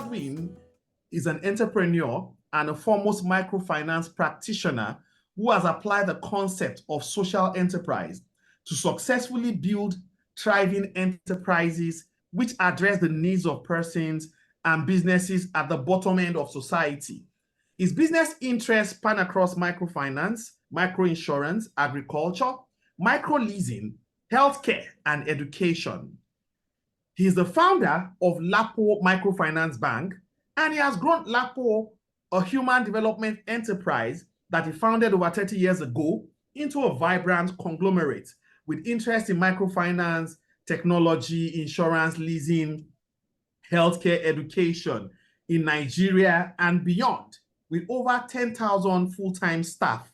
Godwin is an entrepreneur and a foremost microfinance practitioner who has applied the concept of social enterprise to successfully build thriving enterprises which address the needs of persons and businesses at the bottom end of society. His business interests span across microfinance, microinsurance, agriculture, microleasing, healthcare, and education. He is the founder of LAPO Microfinance Bank, and he has grown LAPO, a human development enterprise that he founded over 30 years ago, into a vibrant conglomerate with interest in microfinance, technology, insurance, leasing, healthcare, education in Nigeria and beyond, with over 10,000 full-time staff.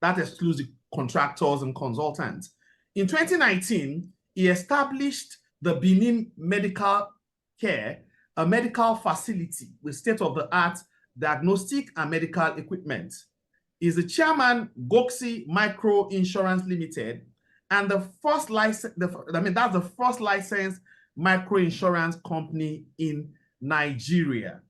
That excludes the contractors and consultants. In 2019, he established the Benin Medical Care, a medical facility with state-of-the-art diagnostic and medical equipment. He is the chairman, Goxi Micro Insurance Limited, and the first license, that's the first licensed micro insurance company in Nigeria.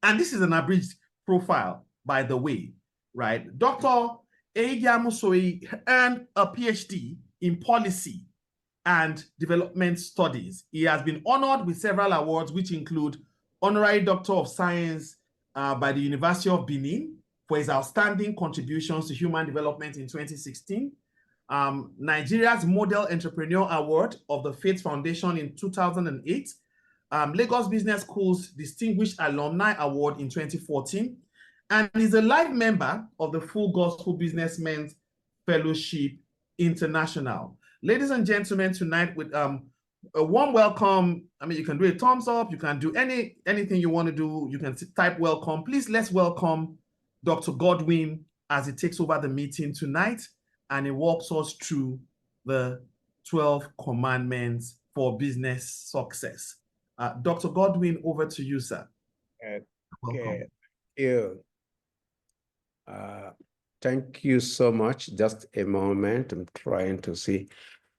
And this is an abridged profile, by the way, right? Dr. Ehigiamusoe earned a PhD in policy and development studies. He has been honored with several awards, which include Honorary Doctor of Science by the University of Benin for his outstanding contributions to human development in 2016, Nigeria's Model Entrepreneurial Award of the Faith Foundation in 2008, Lagos Business School's Distinguished Alumni Award in 2014, and is a live member of the Full Gospel Businessmen's Fellowship International. Ladies and gentlemen, tonight with a warm welcome. I mean, you can do a thumbs up, you can do anything you want to do, you can type welcome. Please, let's welcome Dr. Godwin as he takes over the meeting tonight and he walks us through the 12 commandments for business success. Dr. Godwin, over to you, sir. Okay. Thank you so much. Just a moment. I'm trying to see.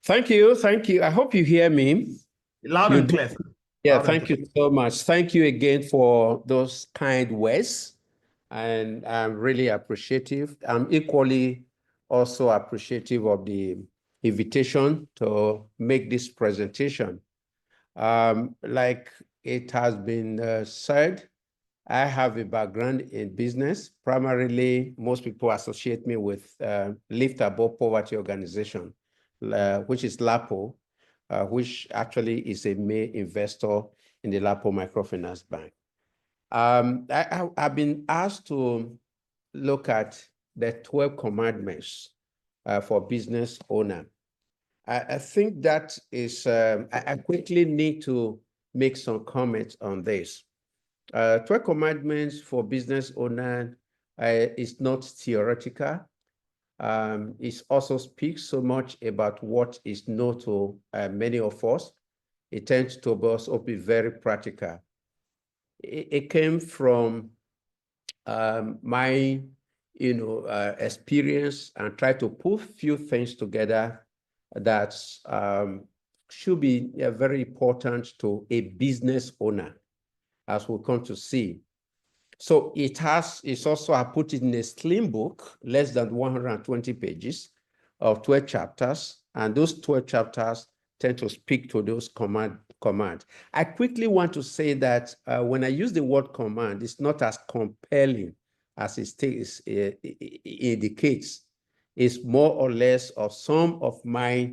Thank you. Thank you. I hope you hear me. Loud and clear. Yeah, thank you so much. Thank you again for those kind words. And I'm really appreciative. I'm equally also appreciative of the invitation to make this presentation. Like it has been said, I have a background in business. Primarily, most people associate me with Lift Above Poverty Organization, which is LAPO, which actually is a main investor in the LAPO Microfinance Bank. I've been asked to look at the 12 commandments for business owner. I think that is, I quickly need to make some comments on this. 12 commandments for business owner is not theoretical. It also speaks so much about what is known to many of us. It tends to also be very practical. It came from my experience and try to put few things together that should be very important to a business owner, as we'll come to see. So it's also, I put it in a slim book, less than 120 pages of 12 chapters. And those 12 chapters tend to speak to those command. I quickly want to say that when I use the word command, it's not as compelling as it indicates. It's more or less of some of my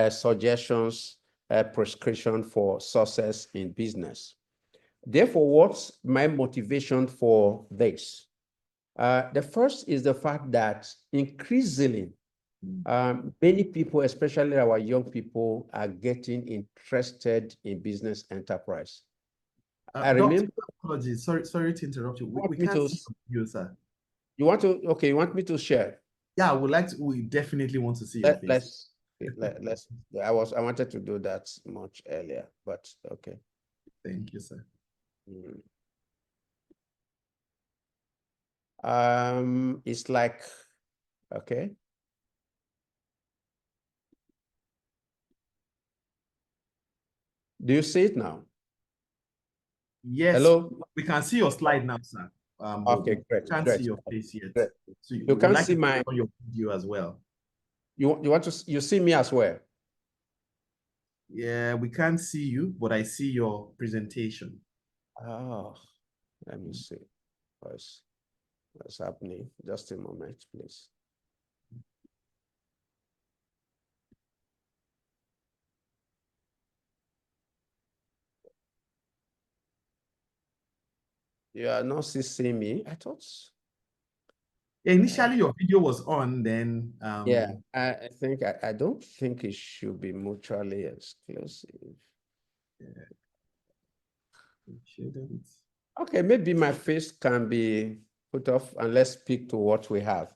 suggestions, prescription for success in business. Therefore, what's my motivation for this? The first is the fact that increasingly, many people, especially our young people, are getting interested in business enterprise. I remember. Apologies. Sorry to interrupt you. We can't see you, sir. You want to? Okay. You want me to share? Yeah, we definitely want to see your face. Let's. I wanted to do that much earlier, but okay. Thank you, sir. It's like, okay. Do you see it now? Yes, Hello? we can see your slide now, sir. But Okay, we great, can't see great, your face yet. great. So You we would can like see to my, on your video as well. you want to, you see me as well? Yeah, we can't see you, but I see your presentation. Oh, let me see. What's happening? Just a moment, please. You are not seeing me. I thought. Initially, your video was on, then Yeah, I think I don't think it should be mutually exclusive. yeah, it shouldn't. Okay, maybe my face can be put off and let's speak to what we have.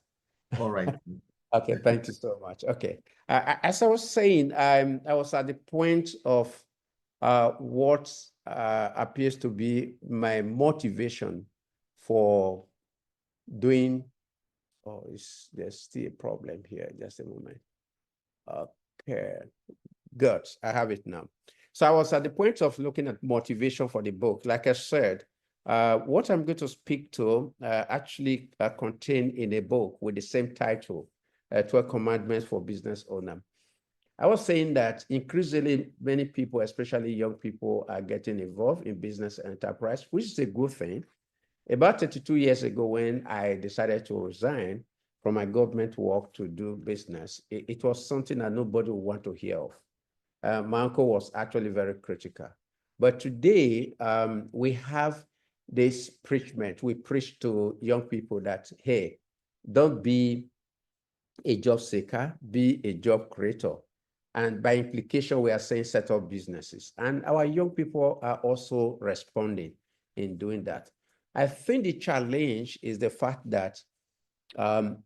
All right. Okay, thank you so much. Okay, as I was saying, I was at the point of what appears to be my motivation for doing. Oh, there's still a problem here. Just a moment. Okay, good. I have it now. So I was at the point of looking at motivation for the book. Like I said, what I'm going to speak to actually contained in a book with the same title, 12 Commandments for Business Owner. I was saying that increasingly many people, especially young people, are getting involved in business enterprise, which is a good thing. About 32 years ago, when I decided to resign from my government work to do business, it was something that nobody would want to hear of. My uncle was actually very critical. But today, we have this preachment. We preach to young people that, hey, don't be a job seeker, be a job creator. And by implication, we are saying set up businesses. And our young people are also responding in doing that. I think the challenge is the fact that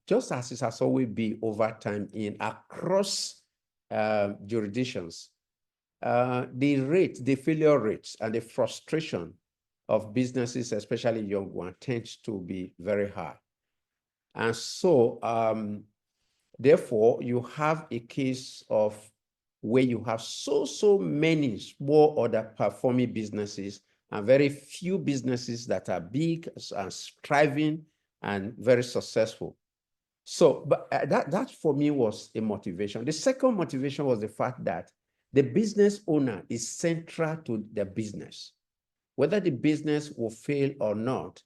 just as it has always been over time in across jurisdictions, the failure rates and the frustration of businesses, especially young ones, tends to be very high. And so, therefore, you have a case of where you have so many small underperforming businesses and very few businesses that are big and striving and very successful. So, but that for me was a motivation. The second motivation was the fact that the business owner is central to the business. Whether the business will fail or not,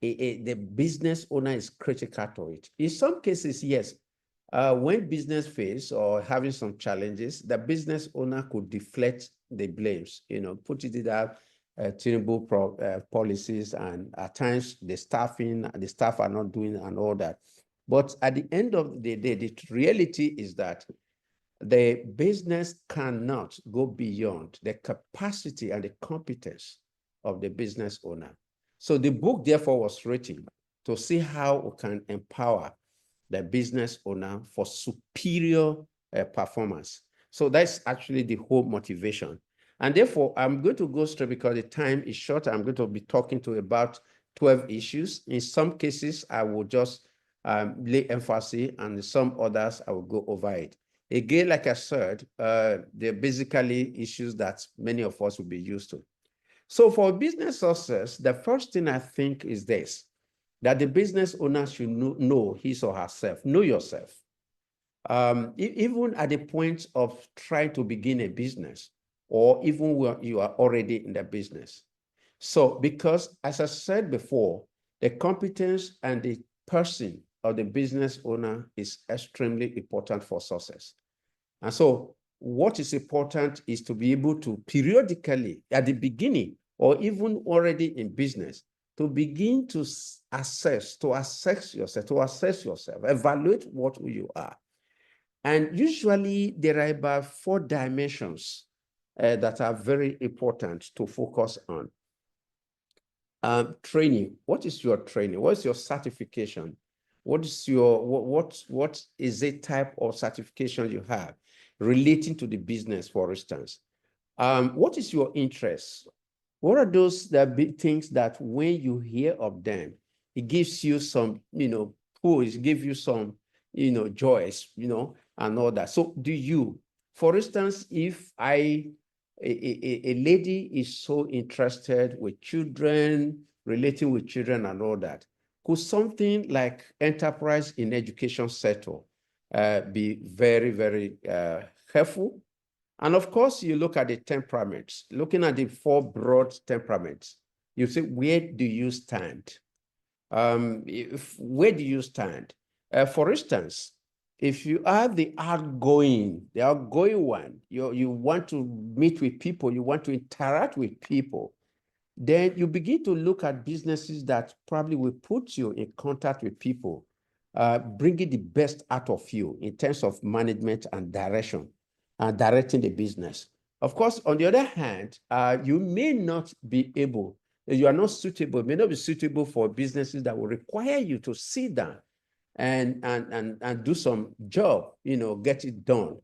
the business owner is critical to it. In some cases, yes, when business fails or having some challenges, the business owner could deflect the blames, put it in that terrible policies, and at times the staff are not doing and all that. But at the end of the day, the reality is that the business cannot go beyond the capacity and the competence of the business owner. So the book, therefore, was written to see how we can empower the business owner for superior performance. So that's actually the whole motivation. And therefore, I'm going to go straight because the time is short. I'm going to be talking to about 12 issues. In some cases, I will just lay emphasis, and in some others, I will go over it. Again, like I said, they're basically issues that many of us will be used to. So for business success, the first thing I think is this, that the business owner should know his or herself, know yourself. Even at the point of trying to begin a business, or even when you are already in the business. So, because as I said before, the competence and the person of the business owner is extremely important for success. And so what is important is to be able to periodically, at the beginning, or even already in business, to begin to assess yourself, evaluate what you are. And usually there are about 4 dimensions that are very important to focus on. Training. What is your training? What is your certification? What is what is the type of certification you have relating to the business, for instance? What is your interest? What are those big things that when you hear of them, it gives you some, push, give you some, joys, and all that. So do you, for instance, if I a lady is so interested with children, relating with children and all that, could something like enterprise in education sector be very, very helpful? And of course, you look at the temperaments, looking at the 4 broad temperaments, you say, where do you stand? Where do you stand? For instance, if you are the outgoing one, you want to meet with people, you want to interact with people, then you begin to look at businesses that probably will put you in contact with people, bringing the best out of you in terms of management and direction, directing the business. Of course, on the other hand, you may not be able, you are not suitable, may not be suitable for businesses that will require you to sit down and do some job, get it done.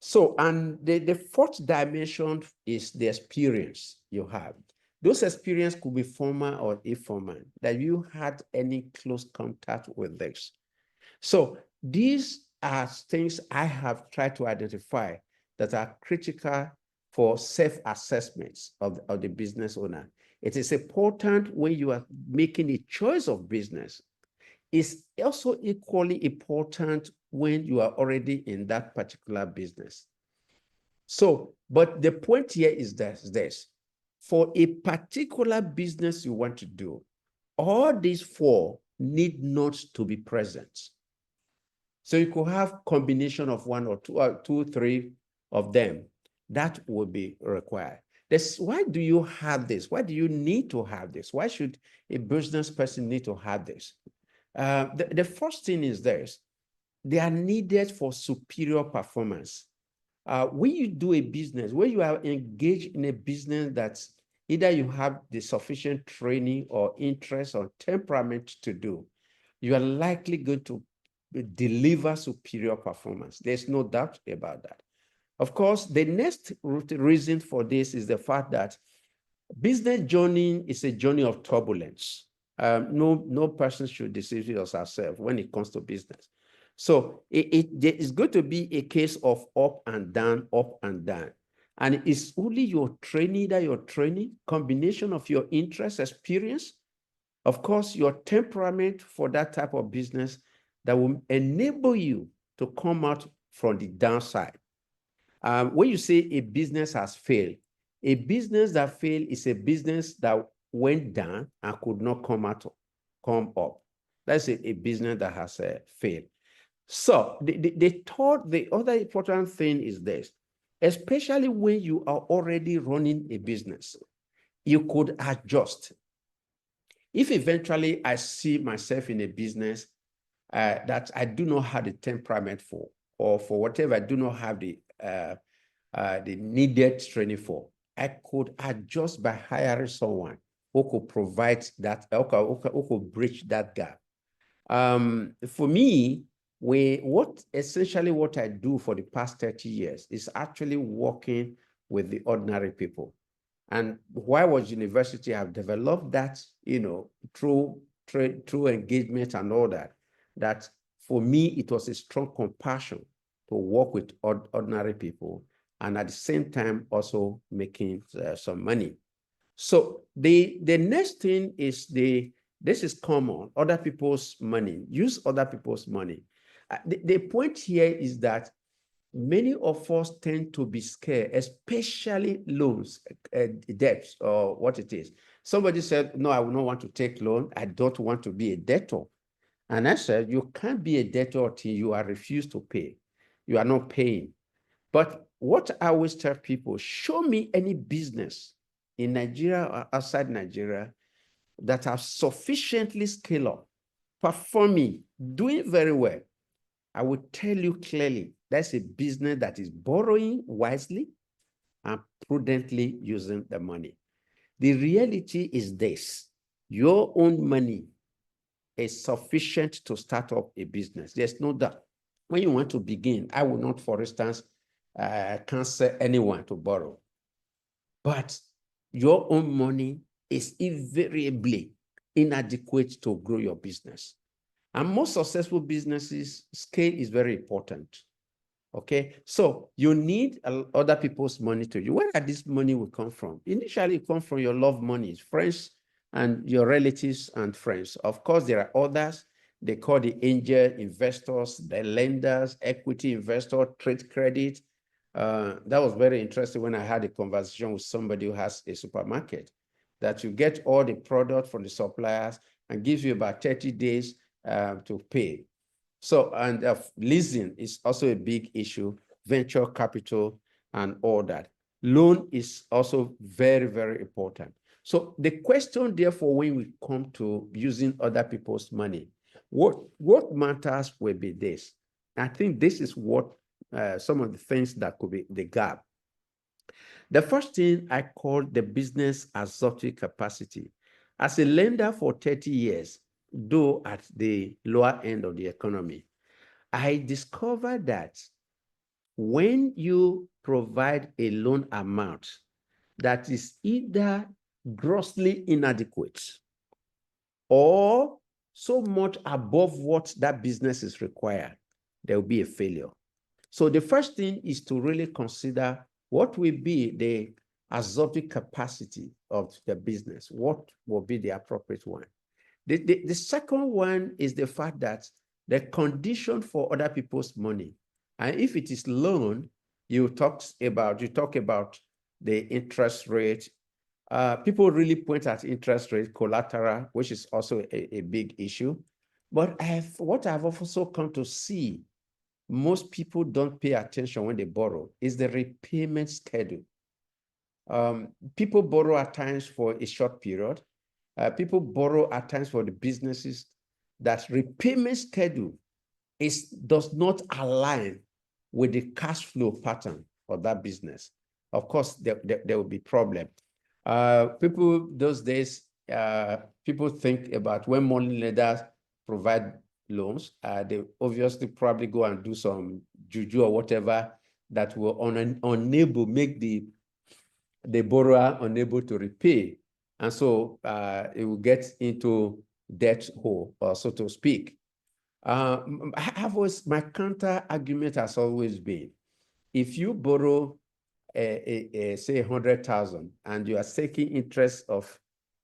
So, and the 4th dimension is the experience you have. Those experience could be formal or informal, that you had any close contact with this. So these are things I have tried to identify that are critical for self-assessments of the business owner. It is important when you are making a choice of business. It's also equally important when you are already in that particular business. So, but the point here is this. For a particular business you want to do, all these 4 need not to be present. So you could have combination of 1 or 2, 3 of them. That will be required. Why do you have this? Why do you need to have this? Why should a business person need to have this? The first thing is this. They are needed for superior performance. When you do a business, when you are engaged in a business that either you have the sufficient training or interest or temperament to do, you are likely going to deliver superior performance. There's no doubt about that. Of course, the next reason for this is the fact that business journey is a journey of turbulence. No person should deceive yourself when it comes to business. So there is going to be a case of up and down, up and down. And it's only your training, combination of your interest, experience, of course, your temperament for that type of business that will enable you to come out from the downside. When you say a business has failed, a business that failed is a business that went down and could not come up. That's a business that has failed. So the other important thing is this, especially when you are already running a business, you could adjust. If eventually I see myself in a business that I do not have the temperament for, or for whatever I do not have the needed training for, I could adjust by hiring someone who could provide that, who could bridge that gap. For me, essentially what I do for the past 30 years is actually working with the ordinary people. And while I was university, I've developed that, through engagement and all that, that for me, it was a strong compassion to work with ordinary people, and at the same time also making some money. So the next thing is this is common, other people's money, use other people's money. The point here is that many of us tend to be scared, especially loans, debts, or what it is. Somebody said, no, I will not want to take loan. I don't want to be a debtor. And I said, you can't be a debtor until you are refused to pay. You are not paying. But what I always tell people, show me any business in Nigeria or outside Nigeria that have sufficiently scaled up, performing, doing very well. I will tell you clearly, that's a business that is borrowing wisely and prudently using the money. The reality is this: your own money is sufficient to start up a business. There's no doubt. When you want to begin, I will not, for instance, counsel anyone to borrow. But your own money is invariably inadequate to grow your business. And most successful businesses, scale is very important. Okay, so you need other people's money to you. Where did this money will come from? Initially, it comes from your loved monies, friends, and your relatives and friends. Of course, there are others. They call the angel investors, the lenders, equity investor, trade credit. That was very interesting when I had a conversation with somebody who has a supermarket, that you get all the product from the suppliers and gives you about 30 days to pay. So, and leasing is also a big issue, venture capital and all that. Loan is also very, very important. So the question, therefore, when we come to using other people's money, what matters will be this. I think this is what some of the things that could be the gap. The first thing I call the business absorptive capacity. As a lender for 30 years, though at the lower end of the economy, I discovered that when you provide a loan amount that is either grossly inadequate or so much above what that business is required, there will be a failure. So the first thing is to really consider what will be the absorptive capacity of the business. What will be the appropriate one? The second one is the fact that the condition for other people's money, and if it is loan, you talk about the interest rate. People really point at interest rate, collateral, which is also a big issue. But what I've also come to see, most people don't pay attention when they borrow, is the repayment schedule. People borrow at times for a short period. People borrow at times for the businesses that repayment schedule does not align with the cash flow pattern of that business. Of course, there will be problem. People those days, people think about when money lenders provide loans, they obviously probably go and do some juju or whatever that will make the borrower unable to repay. And so it will get into debt hole, so to speak. My counter argument has always been, if you borrow say 100,000 and you are taking interest of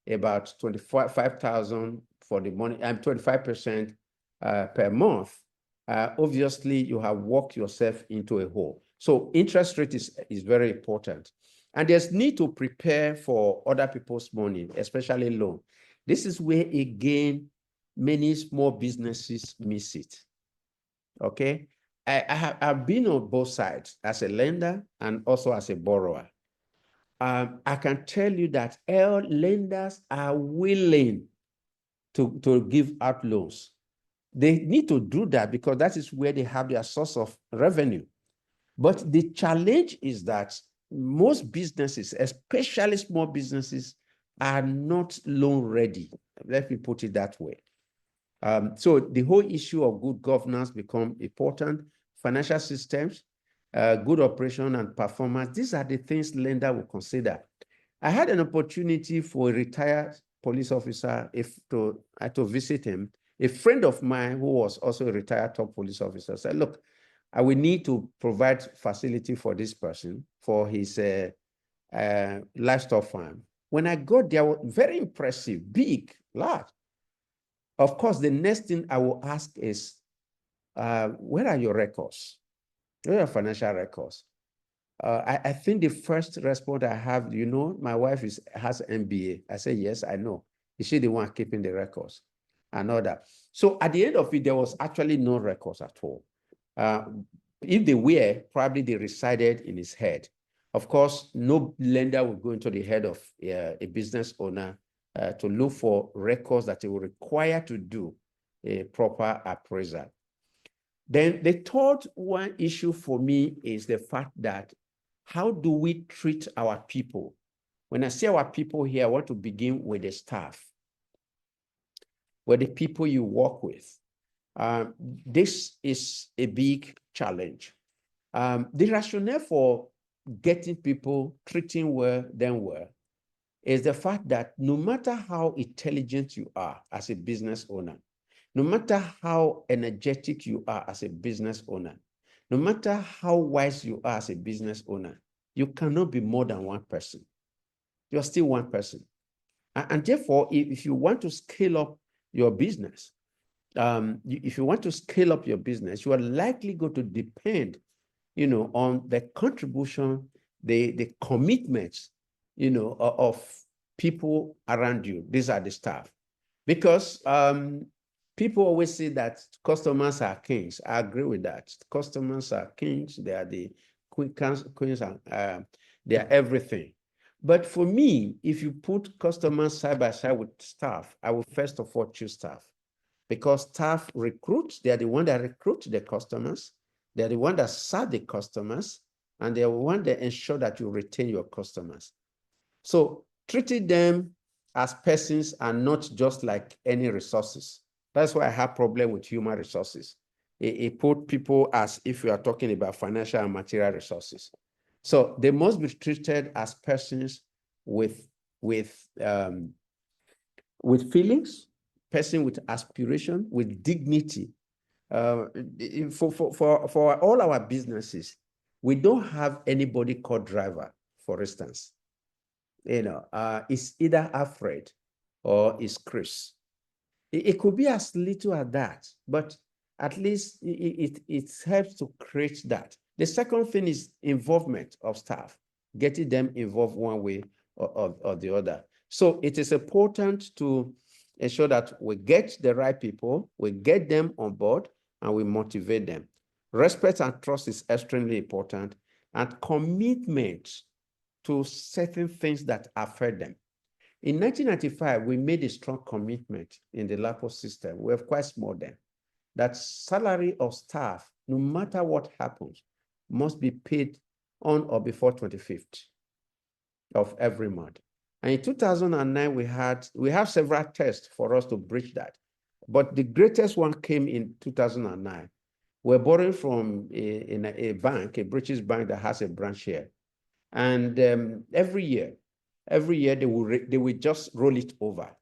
about 25,000 for the money, and 25% per month, obviously you have walked yourself into a hole. So interest rate is very important. And there's need to prepare for other people's money, especially loan. This is where, again, many small businesses miss it. Okay? I've been on both sides as a lender and also as a borrower. I can tell you that all lenders are willing to give out loans. They need to do that because that is where they have their source of revenue. But the challenge is that most businesses, especially small businesses, are not loan ready. Let me put it that way. So the whole issue of good governance become important. Financial systems, good operation and performance, these are the things lender will consider. I had an opportunity for a retired police officer to visit him. A friend of mine who was also a retired top police officer said, look, I will need to provide facility for this person for his livestock farm. When I got there, very impressive, big, large. Of course, the next thing I will ask is, where are your records? Where are your financial records? I think the first response I have, my wife has MBA. I say, yes, I know. Is she the one keeping the records? I know that. So at the end of it, there was actually no records at all. If they were, probably they resided in his head. Of course, no lender will go into the head of a business owner to look for records that they will require to do a proper appraisal. Then the third one issue for me is the fact that how do we treat our people? When I say our people here, I want to begin with the staff, with the people you work with. This is a big challenge. The rationale for getting people treating them well is the fact that no matter how intelligent you are as a business owner, no matter how energetic you are as a business owner, No matter how wise you are as a business owner, you cannot be more than one person. You're still one person. And therefore, if you want to scale up your business, if you want to scale up your business, you are likely going to depend, on the contribution, the commitments, of people around you. These are the staff. Because people always say that customers are kings. I agree with that. Customers are kings. They are the queens, and they are everything. But for me, if you put customers side by side with staff, I will first of all choose staff, because staff recruit. They are the one that recruit the customers. They are the one that serve the customers, and they are the one that ensure that you retain your customers. So treating them as persons and not just like any resources. That's why I have problem with human resources. It put people as if we are talking about financial and material resources. So they must be treated as persons with feelings, person with aspiration, with dignity. For all our businesses, we don't have anybody called driver, for instance. It's either Alfred or it's Chris. It could be as little as that, but at least it helps to create that. The second thing is involvement of staff, getting them involved one way or the other. So it is important to ensure that we get the right people, we get them on board, and we motivate them. Respect and trust is extremely important, and commitment to certain things that affect them. In 1995, we made a strong commitment in the LAPO system. We have quite small then, that salary of staff, no matter what happens, must be paid on or before 25th of every month. And in 2009, we have several tests for us to breach that. But the greatest one came in 2009. We're borrowing from a bank, a British bank that has a branch here. And every year they will just roll it over.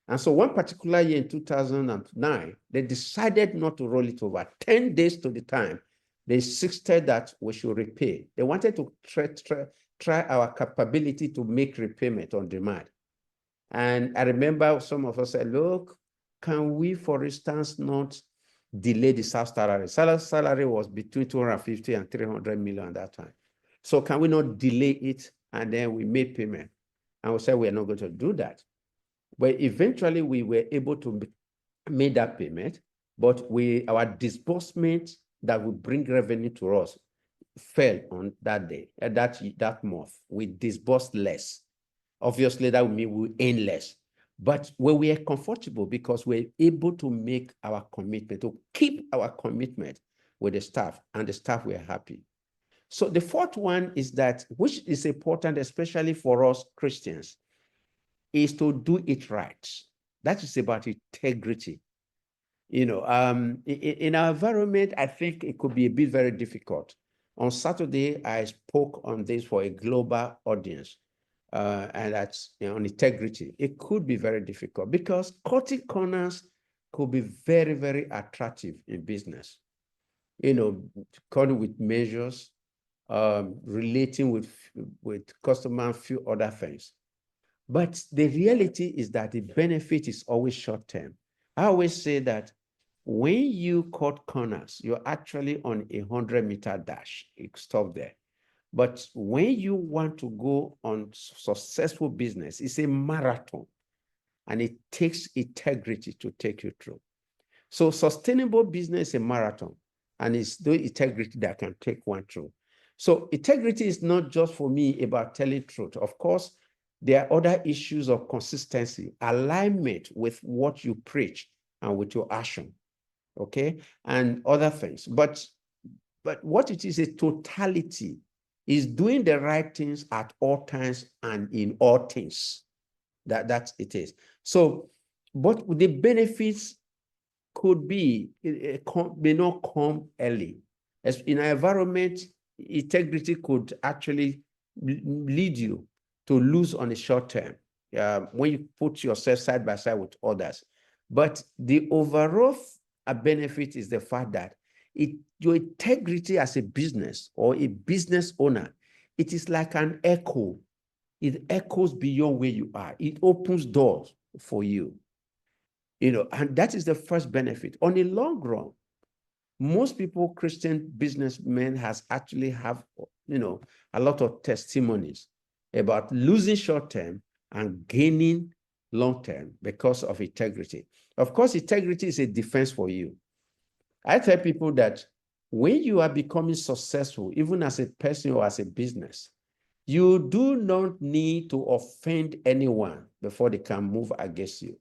And so one particular year in 2009, they decided not to roll it over. 10 days to the time, they insisted that we should repay. They wanted to try our capability to make repayment on demand. And I remember some of us said, look, can we, for instance, not delay the salary? Salary was between 250 and 300 million at that time. So can we not delay it? And then we made payment. And we said, we're not going to do that. But eventually we were able to make that payment, but our disbursement that would bring revenue to us fell on that day, that month. We disbursed less. Obviously, that would mean we earn less. But we were comfortable because we're able to make our commitment, to keep our commitment with the staff, and the staff were happy. So the fourth one is that, which is important, especially for us Christians, is to do it right. That is about integrity. In our environment, I think it could be a bit very difficult. On Saturday, I spoke on this for a global audience, and that's on integrity. It could be very difficult because cutting corners could be very, very attractive in business. Cutting with measures, relating with customer, and few other things. But the reality is that the benefit is always short-term. I always say that when you cut corners, you're actually on a 100-meter dash. You stop there. But when you want to go on successful business, it's a marathon, and it takes integrity to take you through. So sustainable business is a marathon, and it's the integrity that can take one through. So integrity is not just for me about telling truth. Of course, there are other issues of consistency, alignment with what you preach and with your action, okay, and other things. But what it is, a totality, is doing the right things at all times and in all things. That's it is. So, but the benefits could be, may not come early. As in our environment, integrity could actually lead you to lose on the short term when you put yourself side by side with others. But the overall benefit is the fact that Your integrity as a business or a business owner, it is like an echo. It echoes beyond where you are. It opens doors for you. And that is the first benefit. On a long run, most people, Christian businessmen, has actually have, a lot of testimonies about losing short term and gaining long term because of integrity. Of course, integrity is a defense for you. I tell people that when you are becoming successful, even as a person or as a business, you do not need to offend anyone before they can move against you.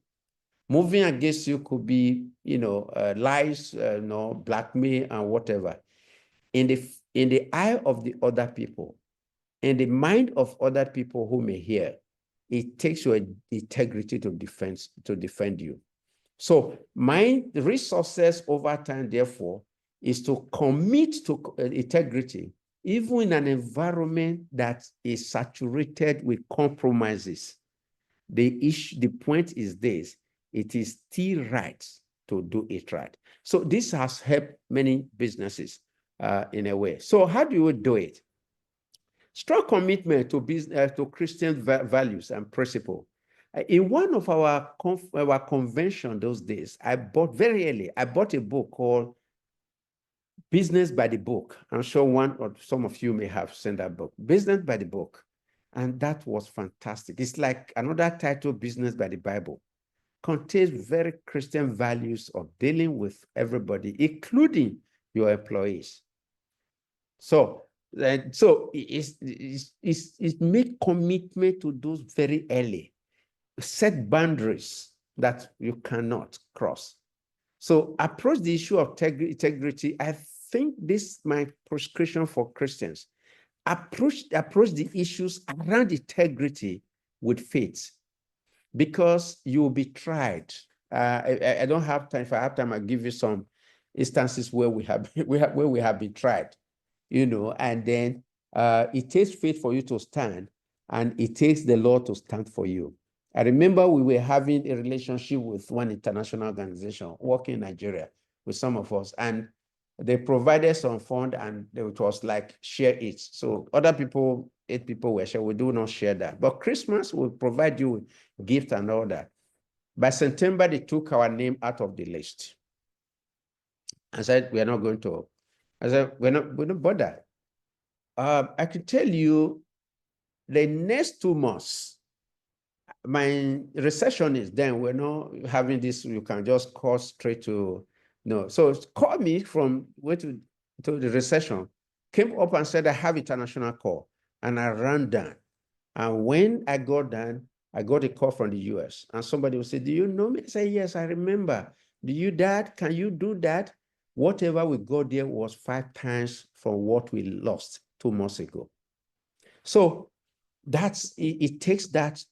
Moving against you could be, lies, blackmail and whatever. In the eye of the other people, in the mind of other people who may hear, it takes your integrity to defend you. So my resources over time, therefore, is to commit to integrity, even in an environment that is saturated with compromises. The point is this: it is still right to do it right. So this has helped many businesses in a way. So how do you do it? Strong commitment to business, to Christian values and principle. In one of our convention those days, I bought a book called Business by the Book. I'm sure one or some of you may have seen that book, Business by the Book. And that was fantastic. It's like another title, Business by the Bible. Contains very Christian values of dealing with everybody, including your employees. So it make commitment to those very early, set boundaries that you cannot cross. So approach the issue of integrity. I think this is my prescription for Christians. Approach the issues around integrity with faith, because you will be tried. I don't have time. If I have time, I'll give you some instances where we have been tried. And then it takes faith for you to stand, and it takes the Lord to stand for you. I remember we were having a relationship with one international organization working in Nigeria with some of us, and they provided some fund, and it was like share it. So other people, 8 people were share. We do not share that. But Christmas will provide you with gift and all that. By September, they took our name out of the list. I said, we're not going to. I said, we're not bother. I can tell you the next 2 months, my receptionist, then we're not having this, you can just call straight to, no. So call me from where to the reception, came up and said, I have international call. And I ran down. And when I got down, I got a call from the US. And somebody would say, do you know me? I say, yes, I remember. Do you that? Can you do that? Whatever we got there was 5 times from what we lost 2 months ago. So it takes that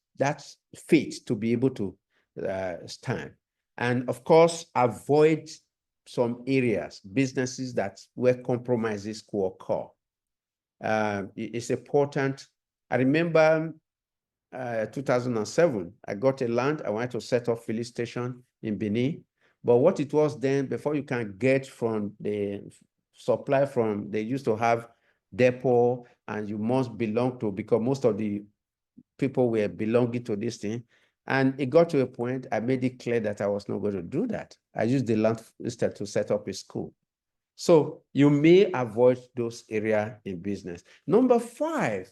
faith to be able to stand. And of course, avoid some areas, businesses where compromises could occur. It's important. I remember 2007, I got a land. I wanted to set up filling station in Benin. But what it was then, before you can get from the supply from, they used to have depot, and you must belong to, because most of the people were belonging to this thing. And it got to a point, I made it clear that I was not going to do that. I used the land instead to set up a school. So you may avoid those areas in business. Number 5,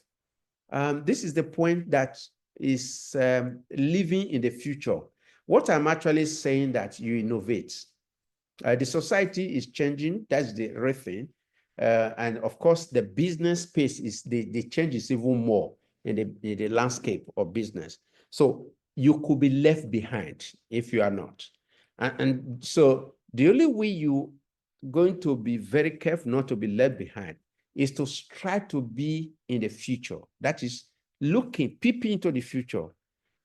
this is the point that is living in the future. What I'm actually saying that you innovate. The society is changing. That's the real thing. And of course, the business space is the change is even more in the landscape of business. So you could be left behind if you are not. And so the only way you going to be very careful not to be left behind is to strive to be in the future. That is peeping into the future,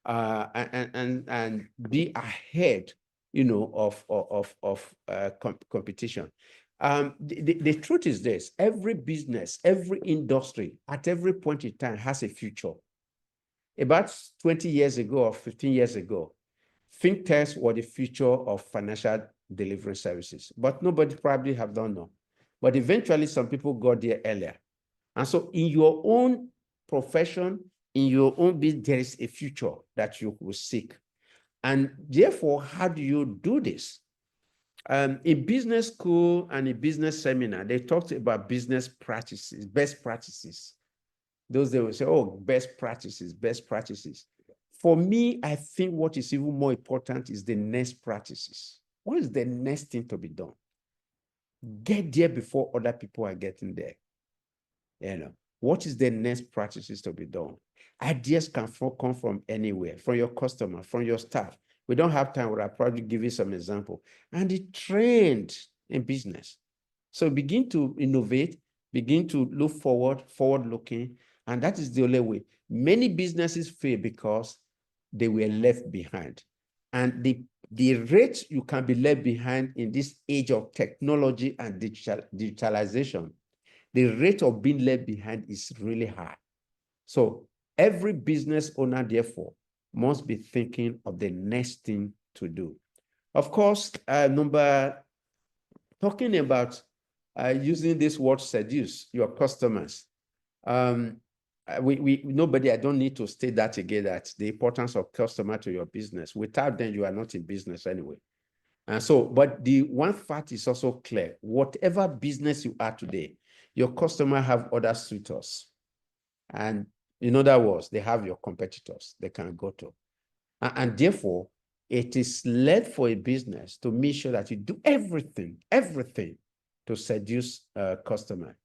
and be ahead, of competition. The truth is this: every business, every industry, at every point in time has a future. About 20 years ago or 15 years ago, fintechs were the future of financial delivering services. But nobody probably have done know. But eventually, some people got there earlier. And so in your own profession, in your own business, there is a future that you will seek. And therefore, how do you do this? In business school and in business seminar, they talked about business practices, best practices. Those they will say, oh, best practices, best practices. For me, I think what is even more important is the next practices. What is the next thing to be done? Get there before other people are getting there. You know, what is the next practices to be done? Ideas can come from anywhere, from your customer, from your staff. We don't have time, but I'll probably give you some example. And the trend in business. So begin to innovate, begin to look forward-looking, and that is the only way. Many businesses fail because they were left behind. And the rate you can be left behind in this age of technology and digitalization, the rate of being left behind is really high. So every business owner, therefore, must be thinking of the next thing to do. Of course, talking about using this word seduce your customers. Nobody, I don't need to state that again, that the importance of customer to your business. Without them, you are not in business anyway. And so, but the one fact is also clear. Whatever business you are today, your customer have other suitors. And in other words, they have your competitors they can go to. And therefore, it is led for a business to make sure that you do everything to seduce a customer.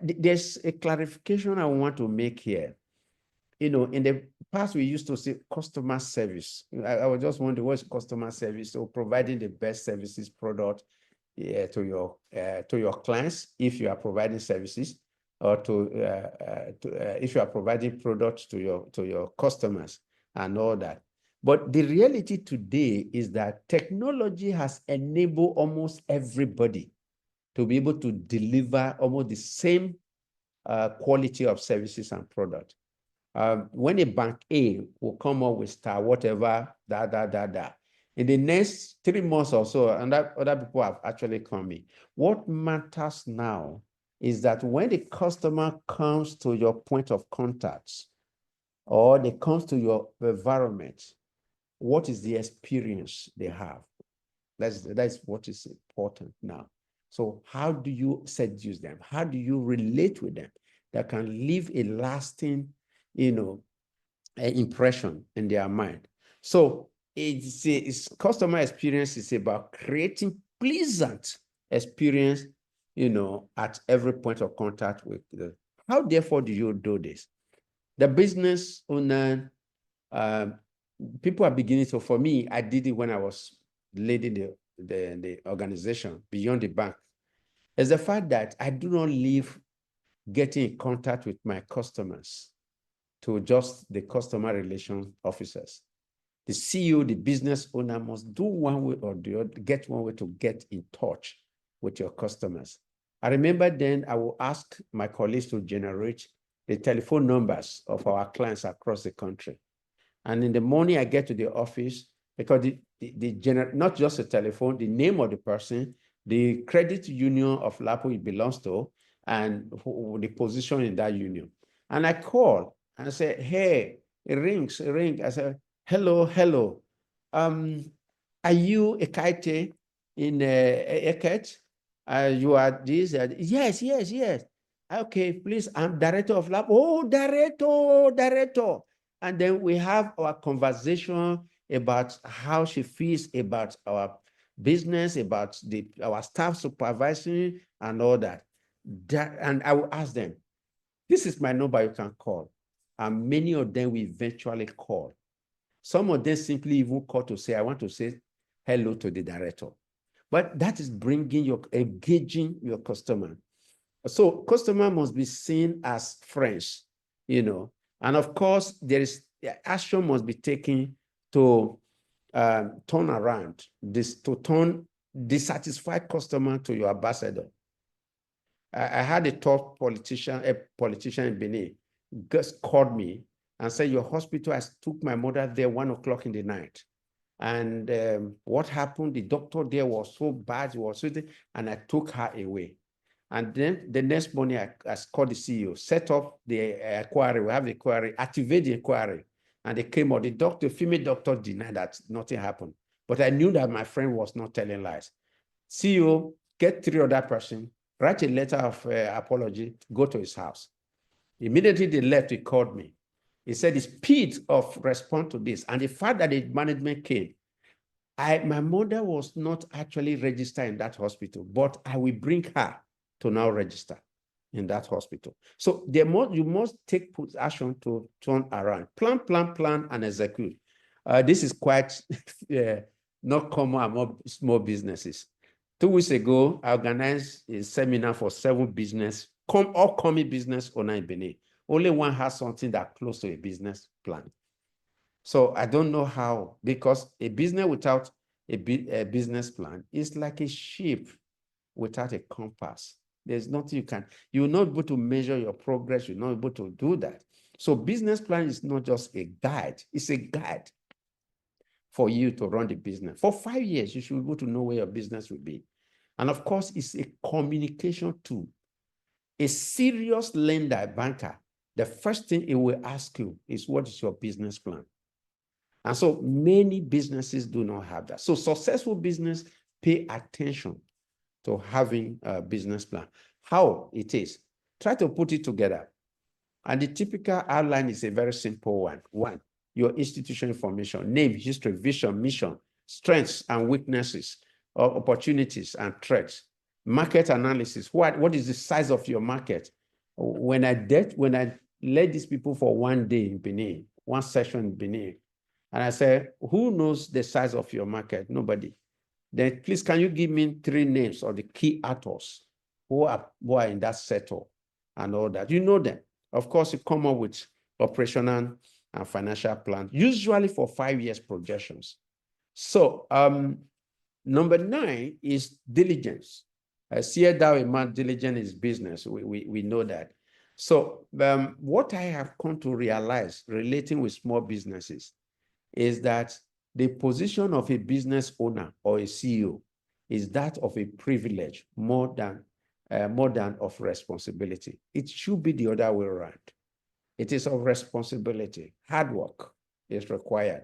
There's a clarification I want to make here. You know, in the past, we used to say customer service. I was just wondering what's customer service. So providing the best services product to your clients if you are providing services, or if you are providing products to your customers and all that. But the reality today is that technology has enabled almost everybody to be able to deliver almost the same quality of services and products. When a bank A will come up with star whatever, in the next 3 months or so, and other people have actually come in. What matters now is that when the customer comes to your point of contact, or they come to your environment, what is the experience they have? That's what is important now. So how do you seduce them? How do you relate with them that can leave a lasting, impression in their mind? So it's customer experience is about creating pleasant experience, at every point of contact with them. How therefore do you do this? The business owner, people are beginning to, for me, I did it when I was leading the organization beyond the bank. Is the fact that I do not leave getting in contact with my customers to just the customer relation officers. The CEO, the business owner must do one way or the other, get one way to get in touch with your customers. I remember then I will ask my colleagues to generate the telephone numbers of our clients across the country. And in the morning I get to the office, because not just a telephone, the name of the person, the credit union of LAPO it belongs to, and the position in that union. And I call and I say, hey, it rings. I say, hello. Are you Ekaite in Eket? You are this? Yes. Okay, please, I'm director of LAPO. Oh, director. And then we have our conversation about how she feels about our business, about our staff supervising and all that. And I will ask them, this is my number you can call. And many of them will eventually call. Some of them simply even call to say, I want to say hello to the director. But that is engaging your customer. So customer must be seen as friends, and of course, action must be taken to turn around to turn dissatisfied customer to your ambassador. I had a politician in Benin, just called me and said, your hospital has took my mother there 1 o'clock in the night. And what happened, the doctor there was so bad, and I took her away. And then the next morning, I called the CEO, set up the inquiry. We have the inquiry, activate the inquiry. And they came out. The female doctor denied that nothing happened. But I knew that my friend was not telling lies. CEO, get 3 other persons, write a letter of apology, go to his house. Immediately they left, he called me. He said the speed of response to this and the fact that the management came, my mother was not actually registered in that hospital, but I will bring her to now register in that hospital. So you must take action to turn around. Plan, and execute. This is quite not common among small businesses. 2 weeks ago, I organized a seminar for 7 upcoming business owners in Benin. Only one has something that close to a business plan. So I don't know how, because a business without a business plan is like a ship without a compass. There's nothing you're not able to measure your progress. You're not able to do that. So business plan is not just a guide. It's a guide for you to run the business. For 5 years, you should be able to know where your business will be. And of course, it's a communication tool. A serious lender, a banker, the first thing it will ask you is, what is your business plan? And so many businesses do not have that. So successful business pay attention to having a business plan. How it is, try to put it together. And the typical outline is a very simple one. 1, your institution information, name, history, vision, mission, strengths and weaknesses, opportunities and threats. Market analysis, what is the size of your market? When I led these people for 1 day in Benin, 1 session in Benin, and I said, who knows the size of your market? Nobody. Then please, can you give me 3 names of the key actors who are in that sector and all that? You know them. Of course, you come up with operational and financial plan, usually for 5 years projections. So number 9 is diligence. See thou a man diligent in his business. We know that. So what I have come to realize relating with small businesses is that the position of a business owner or a CEO is that of a privilege more than of responsibility. It should be the other way around. It is of responsibility. Hard work is required.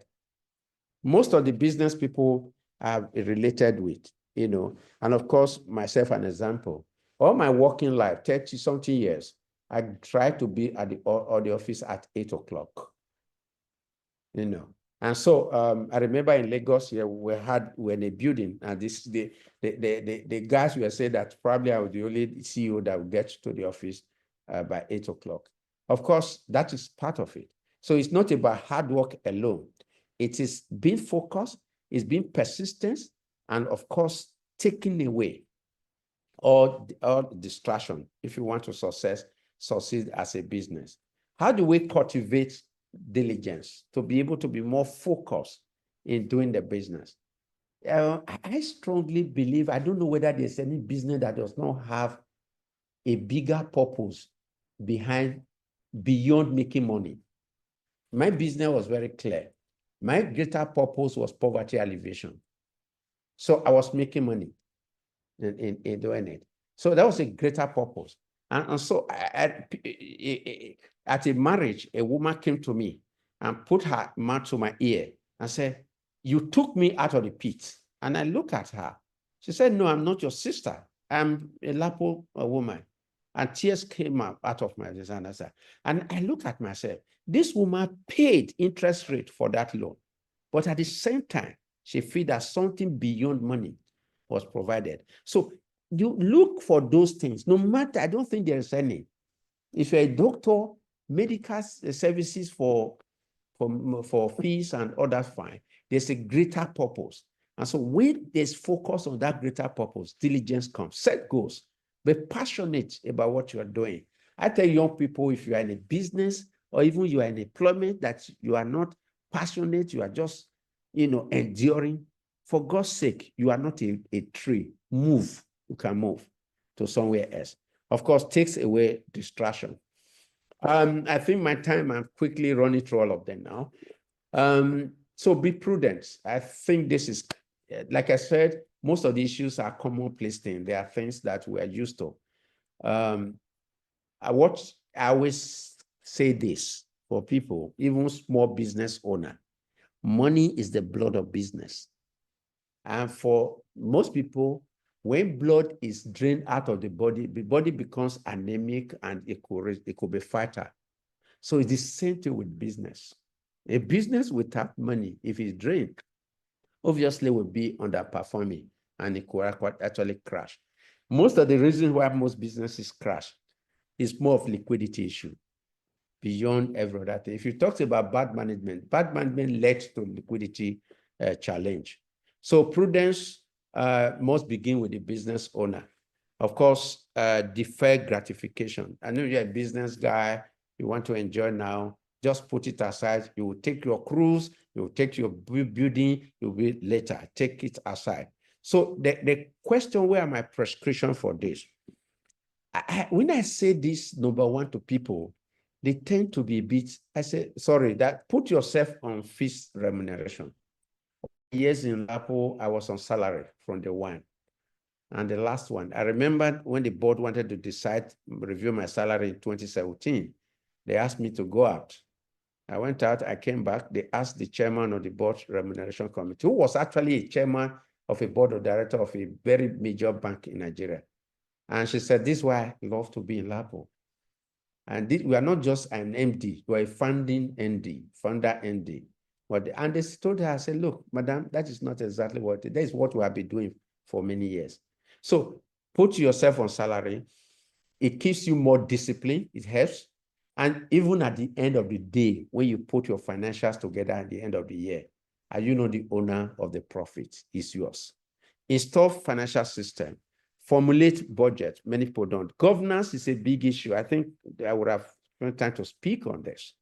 Most of the business people are related with, and of course, myself an example. All my working life, 30-something years, I try to be at the office at 8 o'clock, And so I remember in Lagos here, we're in a building, and the guys were saying that probably I was the only CEO that would get to the office by 8 o'clock. Of course, that is part of it. So it's not about hard work alone. It is being focused, it's being persistent, and of course, taking away all distraction if you want to succeed as a business. How do we cultivate diligence to be able to be more focused in doing the business? I strongly believe, I don't know whether there's any business that does not have a bigger purpose beyond making money. My business was very clear. My greater purpose was poverty alleviation. So I was making money in doing it. So that was a greater purpose. And so at a marriage, a woman came to me and put her mouth to my ear and said, you took me out of the pit. And I looked at her. She said, no, I'm not your sister. I'm a LAPO woman. And tears came out of my eyes. And I looked at myself. This woman paid interest rate for that loan. But at the same time, she felt that something beyond money was provided. So you look for those things, no matter, I don't think there is any. If you're a doctor, medical services for fees and others, fine. There's a greater purpose. And so when there's focus on that greater purpose, diligence comes. Set goals. Be passionate about what you are doing. I tell young people, if you are in a business or even you are in employment that you are not passionate, you are just, enduring, for God's sake, you are not a tree. Move. You can move to somewhere else. Of course, takes away distraction. I think my time, I'm quickly running through all of them now. So be prudent. I think this is, like I said, most of the issues are commonplace things. They are things that we are used to. I always say this for people, even small business owner, money is the blood of business. And for most people, when blood is drained out of the body becomes anemic and it could be fatal. So it's the same thing with business. A business without money, if it's drained, obviously will be underperforming and it could actually crash. Most of the reasons why most businesses crash is more of liquidity issue beyond every other thing. If you talk about bad management led to liquidity challenge. So prudence must begin with the business owner. Of course, deferred gratification. I know you're a business guy, you want to enjoy now, just put it aside. You will take your cruise, you will take your building, you will be later, take it aside. So the question, where are my prescription for this? When I say this, number one, to people, they tend to be a bit, I say, sorry, that put yourself on fixed remuneration. Years in LAPO, I was on salary from the one. And the last one, I remember when the board wanted to review my salary in 2017, they asked me to go out. I went out, I came back, they asked the chairman of the board remuneration committee, who was actually a chairman of a board of director of a very major bank in Nigeria. And she said, this is why I love to be in LAPO. And we are not just an MD, we are a founding ND, founder ND. And they told her, I said, look, madam, that is not exactly that is what we have been doing for many years. So put yourself on salary. It keeps you more disciplined, it helps. And even at the end of the day, when you put your financials together at the end of the year, and you know the owner of the profit is yours. Install financial system. Formulate budget. Many people don't. Governance is a big issue. I think I would have spent time to speak on this.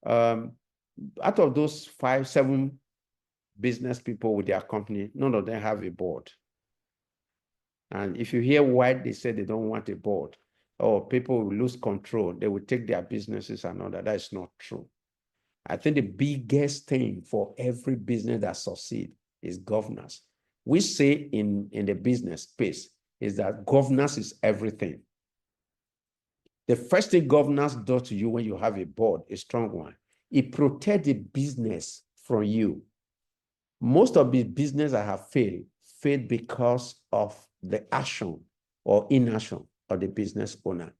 Out of those 5-7 business people with their company, none of them have a board. And if you hear why they say they don't want a board, or people will lose control, they will take their businesses and all that. That is not true. I think the biggest thing for every business that succeeds is governance. We say in the business space is that governance is everything. The first thing governance does to you when you have a board, a strong one, it protects the business from you. Most of the business that have failed because of the action or inaction of the business owner.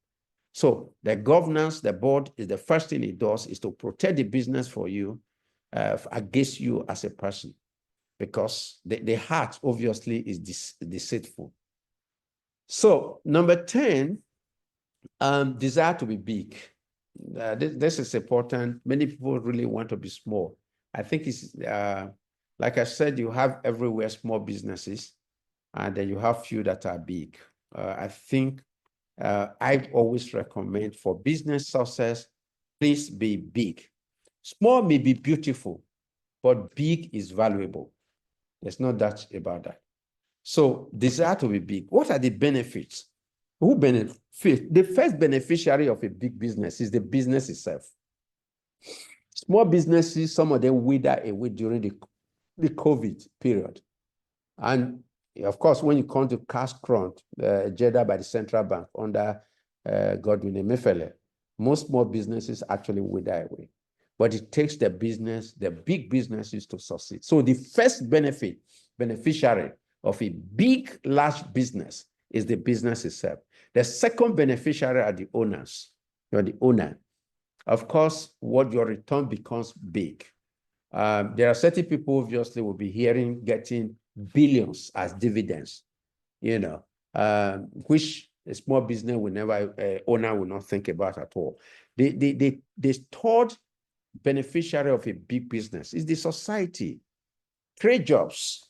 So the governance, the board, is the first thing it does is to protect the business for you against you as a person, because the heart obviously is deceitful. So number 10, desire to be big. This is important. Many people really want to be small. I think it's, like I said, you have everywhere small businesses, and then you have few that are big. I think I always recommend for business success, please be big. Small may be beautiful, but big is valuable. There's no doubt about that. So desire to be big. What are the benefits? Who benefits? The first beneficiary of a big business is the business itself. Small businesses, some of them wither away during the COVID period. And of course, when you come to cash crunch, Jeddah by the central bank under Godwin Ehigiamusoe, most small businesses actually wither away. But it takes the big businesses to succeed. So the first beneficiary of a big, large business is the business itself. The second beneficiary are the owners. You're the owner. Of course, what your return becomes big. There are certain people obviously will be getting billions as dividends, which a small business owner will not think about at all. The third beneficiary of a big business is the society. Create jobs.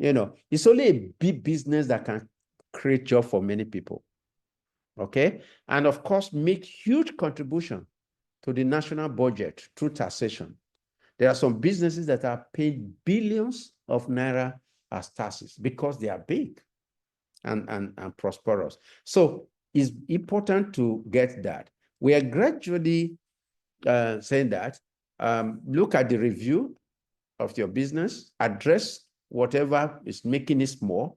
It's only a big business that can create jobs for many people. Okay? And of course, make huge contribution to the national budget through taxation. There are some businesses that are paying billions of naira as taxes because they are big and prosperous. So it's important to get that. We are gradually saying that, look at the review. of your business, address whatever is making it small,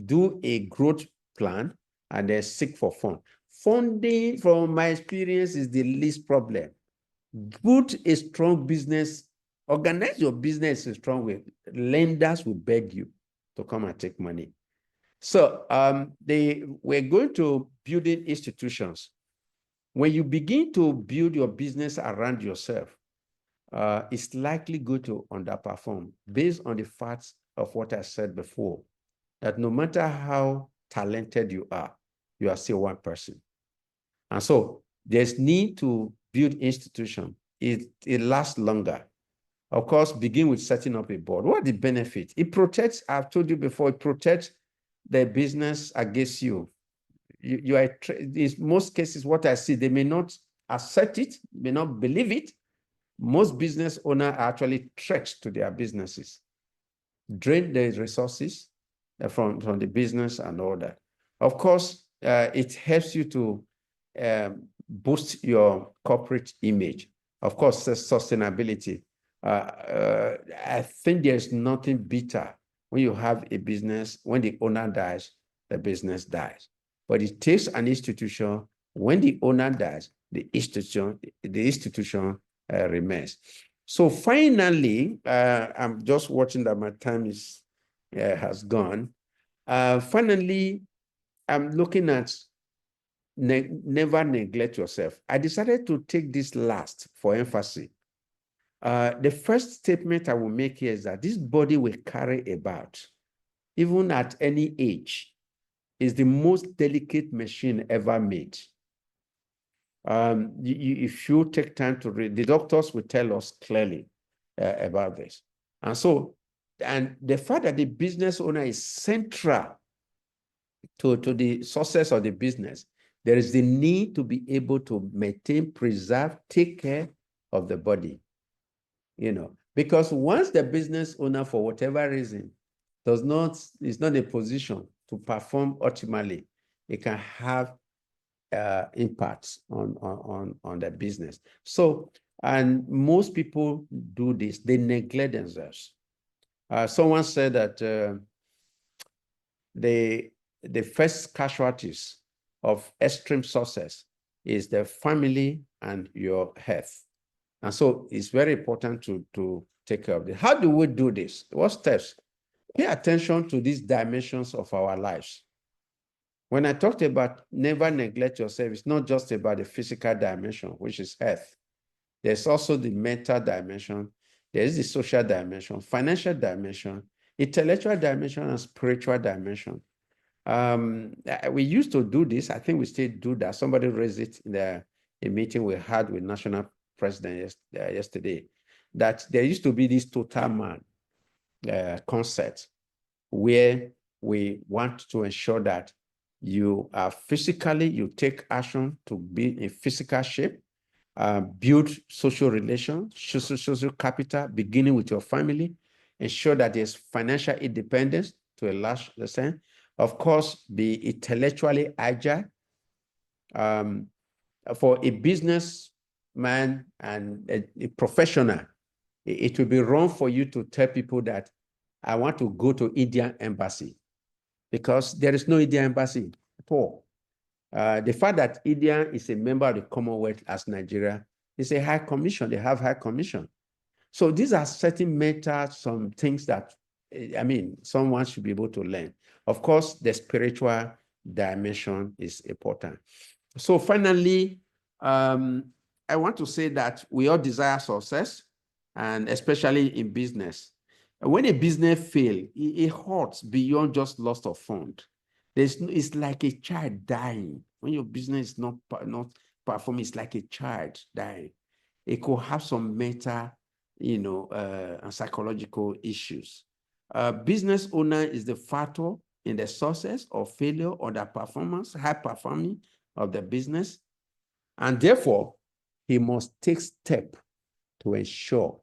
do a growth plan, and then seek for fund. Funding, from my experience, is the least problem. Put a strong business, organize your business in a strong way. Lenders will beg you to come and take money. So we're going to building institutions. When you begin to build your business around yourself, it's likely going to underperform based on the facts of what I said before, that no matter how talented you are still one person. And so there's need to build institution. It lasts longer. Of course, begin with setting up a board. What are the benefits? It protects, I've told you before, it protects the business against you. You are, in most cases, what I see, they may not accept it, may not believe it. Most business owners are actually threats to their businesses, drain the resources from the business and all that. Of course, it helps you to boost your corporate image. Of course, sustainability. I think there's nothing better when you have a business, when the owner dies, the business dies. But it takes an institution. When the owner dies, the institution remains. So finally, I'm just watching that my time has gone. Finally, I'm looking at never neglect yourself. I decided to take this last for emphasis. The first statement I will make here is that this body we carry about, even at any age, is the most delicate machine ever made. If you take time to read, the doctors will tell us clearly about this. And so, and the fact that the business owner is central to the success of the business, there is the need to be able to maintain, preserve, take care of the body. Because once the business owner, for whatever reason, is not in a position to perform optimally, it can have impacts on the business. So, and most people do this, they neglect themselves. Someone said that the first casualties of extreme success is the family and your health. And so it's very important to take care of this. How do we do this? What steps? Pay attention to these dimensions of our lives. When I talked about never neglect yourself, it's not just about the physical dimension, which is health. There's also the mental dimension. There's the social dimension, financial dimension, intellectual dimension, and spiritual dimension. We used to do this. I think we still do that. Somebody raised it in a meeting we had with National President yesterday, that there used to be this total man concept where we want to ensure that you are physically, you take action to be in physical shape, build social relations, social capital, beginning with your family, ensure that there's financial independence to a large extent. Of course, be intellectually agile. For a businessman and a professional, it will be wrong for you to tell people that I want to go to Indian embassy, because there is no Indian embassy at all. The fact that India is a member of the Commonwealth as Nigeria is a high commission. They have high commission. So these are certain matters, some things that, someone should be able to learn. Of course, the spiritual dimension is important. So finally, I want to say that we all desire success, and especially in business. When a business fails, it hurts beyond just loss of fund. It's like a child dying. When your business is not performing, it's like a child dying. It could have some mental, and psychological issues. Business owner is the factor in the success or failure or the performance, high performing of the business. And therefore, he must take steps to ensure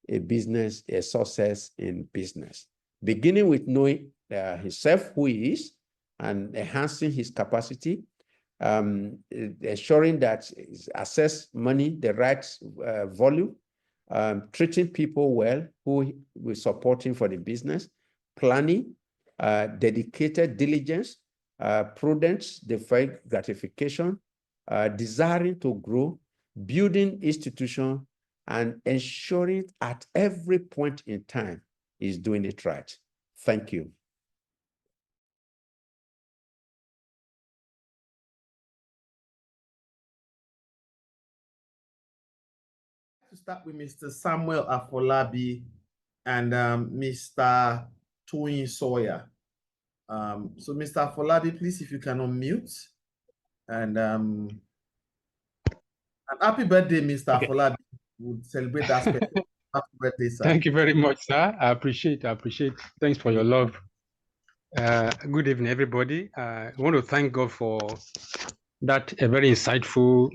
a success in business, beginning with knowing himself, who he is, and enhancing his capacity, ensuring that he access money, the right volume, treating people well who we're supporting for the business, planning, dedicated diligence, prudence, deferred gratification, desiring to grow, building institution, and ensuring at every point in time is doing it right. Thank you. To start with Mr. Samuel Afolabi and Mr. Toyin Sawyer. So Mr. Afolabi, please, if you can unmute. And happy birthday, Mr. Okay. Afolabi. We'll celebrate that special. Happy birthday, sir. Thank you very much, sir. I appreciate. Thanks for your love. Good evening, everybody. I want to thank God for that very insightful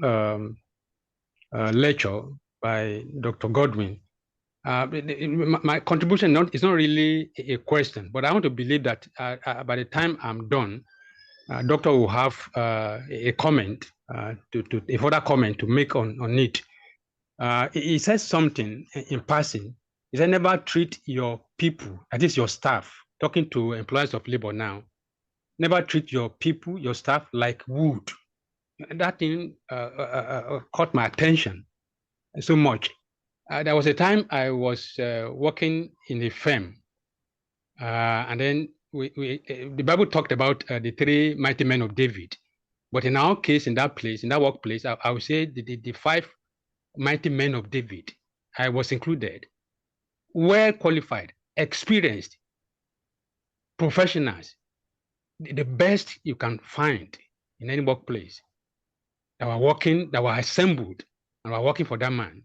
lecture by Dr. Godwin. My contribution is not really a question, but I want to believe that by the time I'm done, Doctor will have a comment, a further comment to make on it. He says something in passing. He said, never treat your people, that is your staff, talking to employers of labor now, never treat your people, your staff like wood. That thing caught my attention so much. There was a time I was working in a firm, and then the Bible talked about the three mighty men of David. But in our case, in that place, in that workplace, I would say the five mighty men of David, I was included, well qualified, experienced, professionals, the best you can find in any workplace that were working, that were assembled and were working for that man.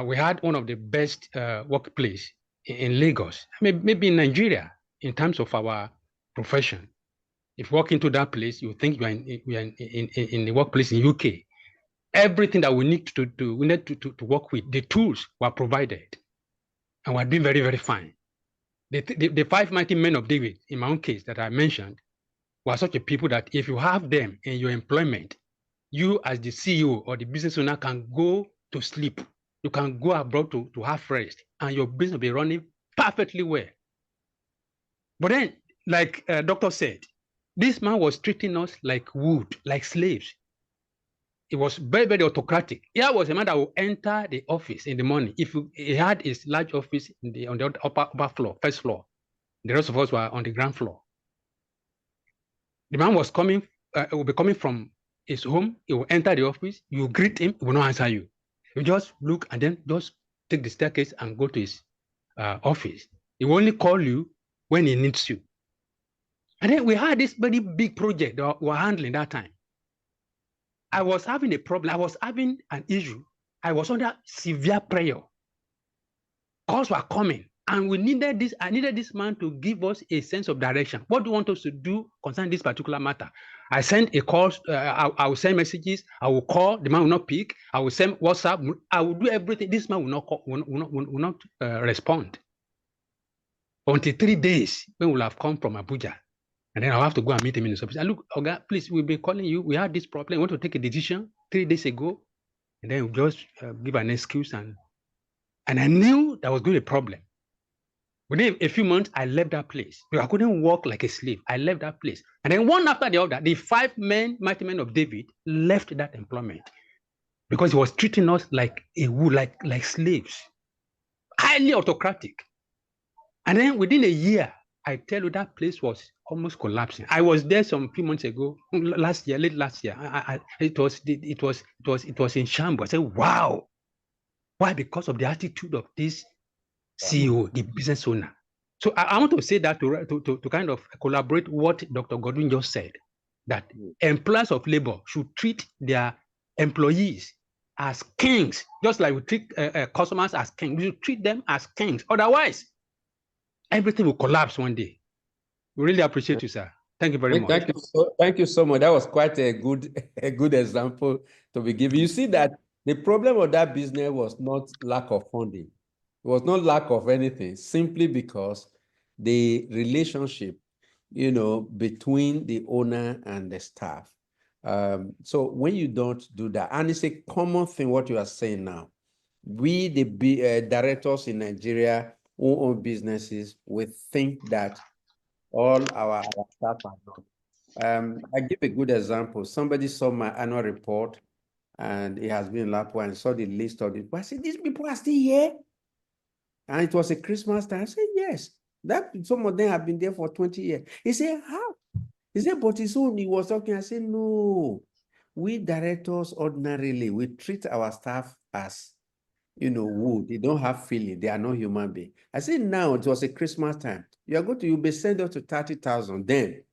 We had one of the best workplace in Lagos, maybe in Nigeria, in terms of our profession. If you walk into that place, you think you are in the workplace in UK. Everything that we need to work with, the tools were provided, and we're doing very, very fine. The five mighty men of David, in my own case that I mentioned, were such a people that if you have them in your employment, you as the CEO or the business owner can go to sleep. You can go abroad to have rest, and your business will be running perfectly well. But then, like Doctor said, this man was treating us like wood, like slaves. It was very, very autocratic. Here was a man that would enter the office in the morning. If he had his large office on the upper floor, first floor, the rest of us were on the ground floor. The man was coming, will be coming from his home. He will enter the office. You greet him, he will not answer you. You just look and then just take the staircase and go to his office. He will only call you when he needs you. And then we had this very big project that we were handling that time. I was having a problem. I was having an issue. I was under severe prayer. Calls were coming, and we needed this. I needed this man to give us a sense of direction. What do you want us to do concerning this particular matter? I sent a call. I will send messages. I will call. The man will not pick. I will send WhatsApp. I will do everything. This man will not call, will not respond until 3 days when we will have come from Abuja. And then I'll have to go and meet him in his office. Look, Oga, please, we've been calling you. We had this problem. We want to take a decision 3 days ago. And then we just give an excuse. And I knew there was going to be a problem. Within a few months, I left that place. I couldn't work like a slave. I left that place. And then one after the other, the five mighty men of David left that employment because he was treating us like a wood, like slaves, highly autocratic. And then within a year, I tell you, that place was almost collapsing. I was there some few months ago, late last year. It was in shambles. I said, wow. Why? Because of the attitude of this CEO, the business owner. So I want to say that to kind of collaborate what Dr. Godwin just said, that employers of labor should treat their employees as kings, just like we treat customers as kings. We should treat them as kings. Otherwise, everything will collapse one day. We really appreciate you, sir. Thank you very much. Thank you so much. That was quite a good example to be given. You see that the problem of that business was not lack of funding. It was not lack of anything, simply because the relationship, between the owner and the staff. So when you don't do that, and it's a common thing what you are saying now, we, the directors in Nigeria who own businesses, we think that all our staff are not. I give a good example. Somebody saw my annual report and it has been in LAPO and saw the list of it. I said, these people are still here? And it was a Christmas time. I said, yes. That some of them have been there for 20 years. He said, how? He said, but his own, he was talking. I said, no. We directors ordinarily, we treat our staff as, wood. They don't have feeling. They are not human beings. I said, now it was a Christmas time. You'll be sent up to 30,000 then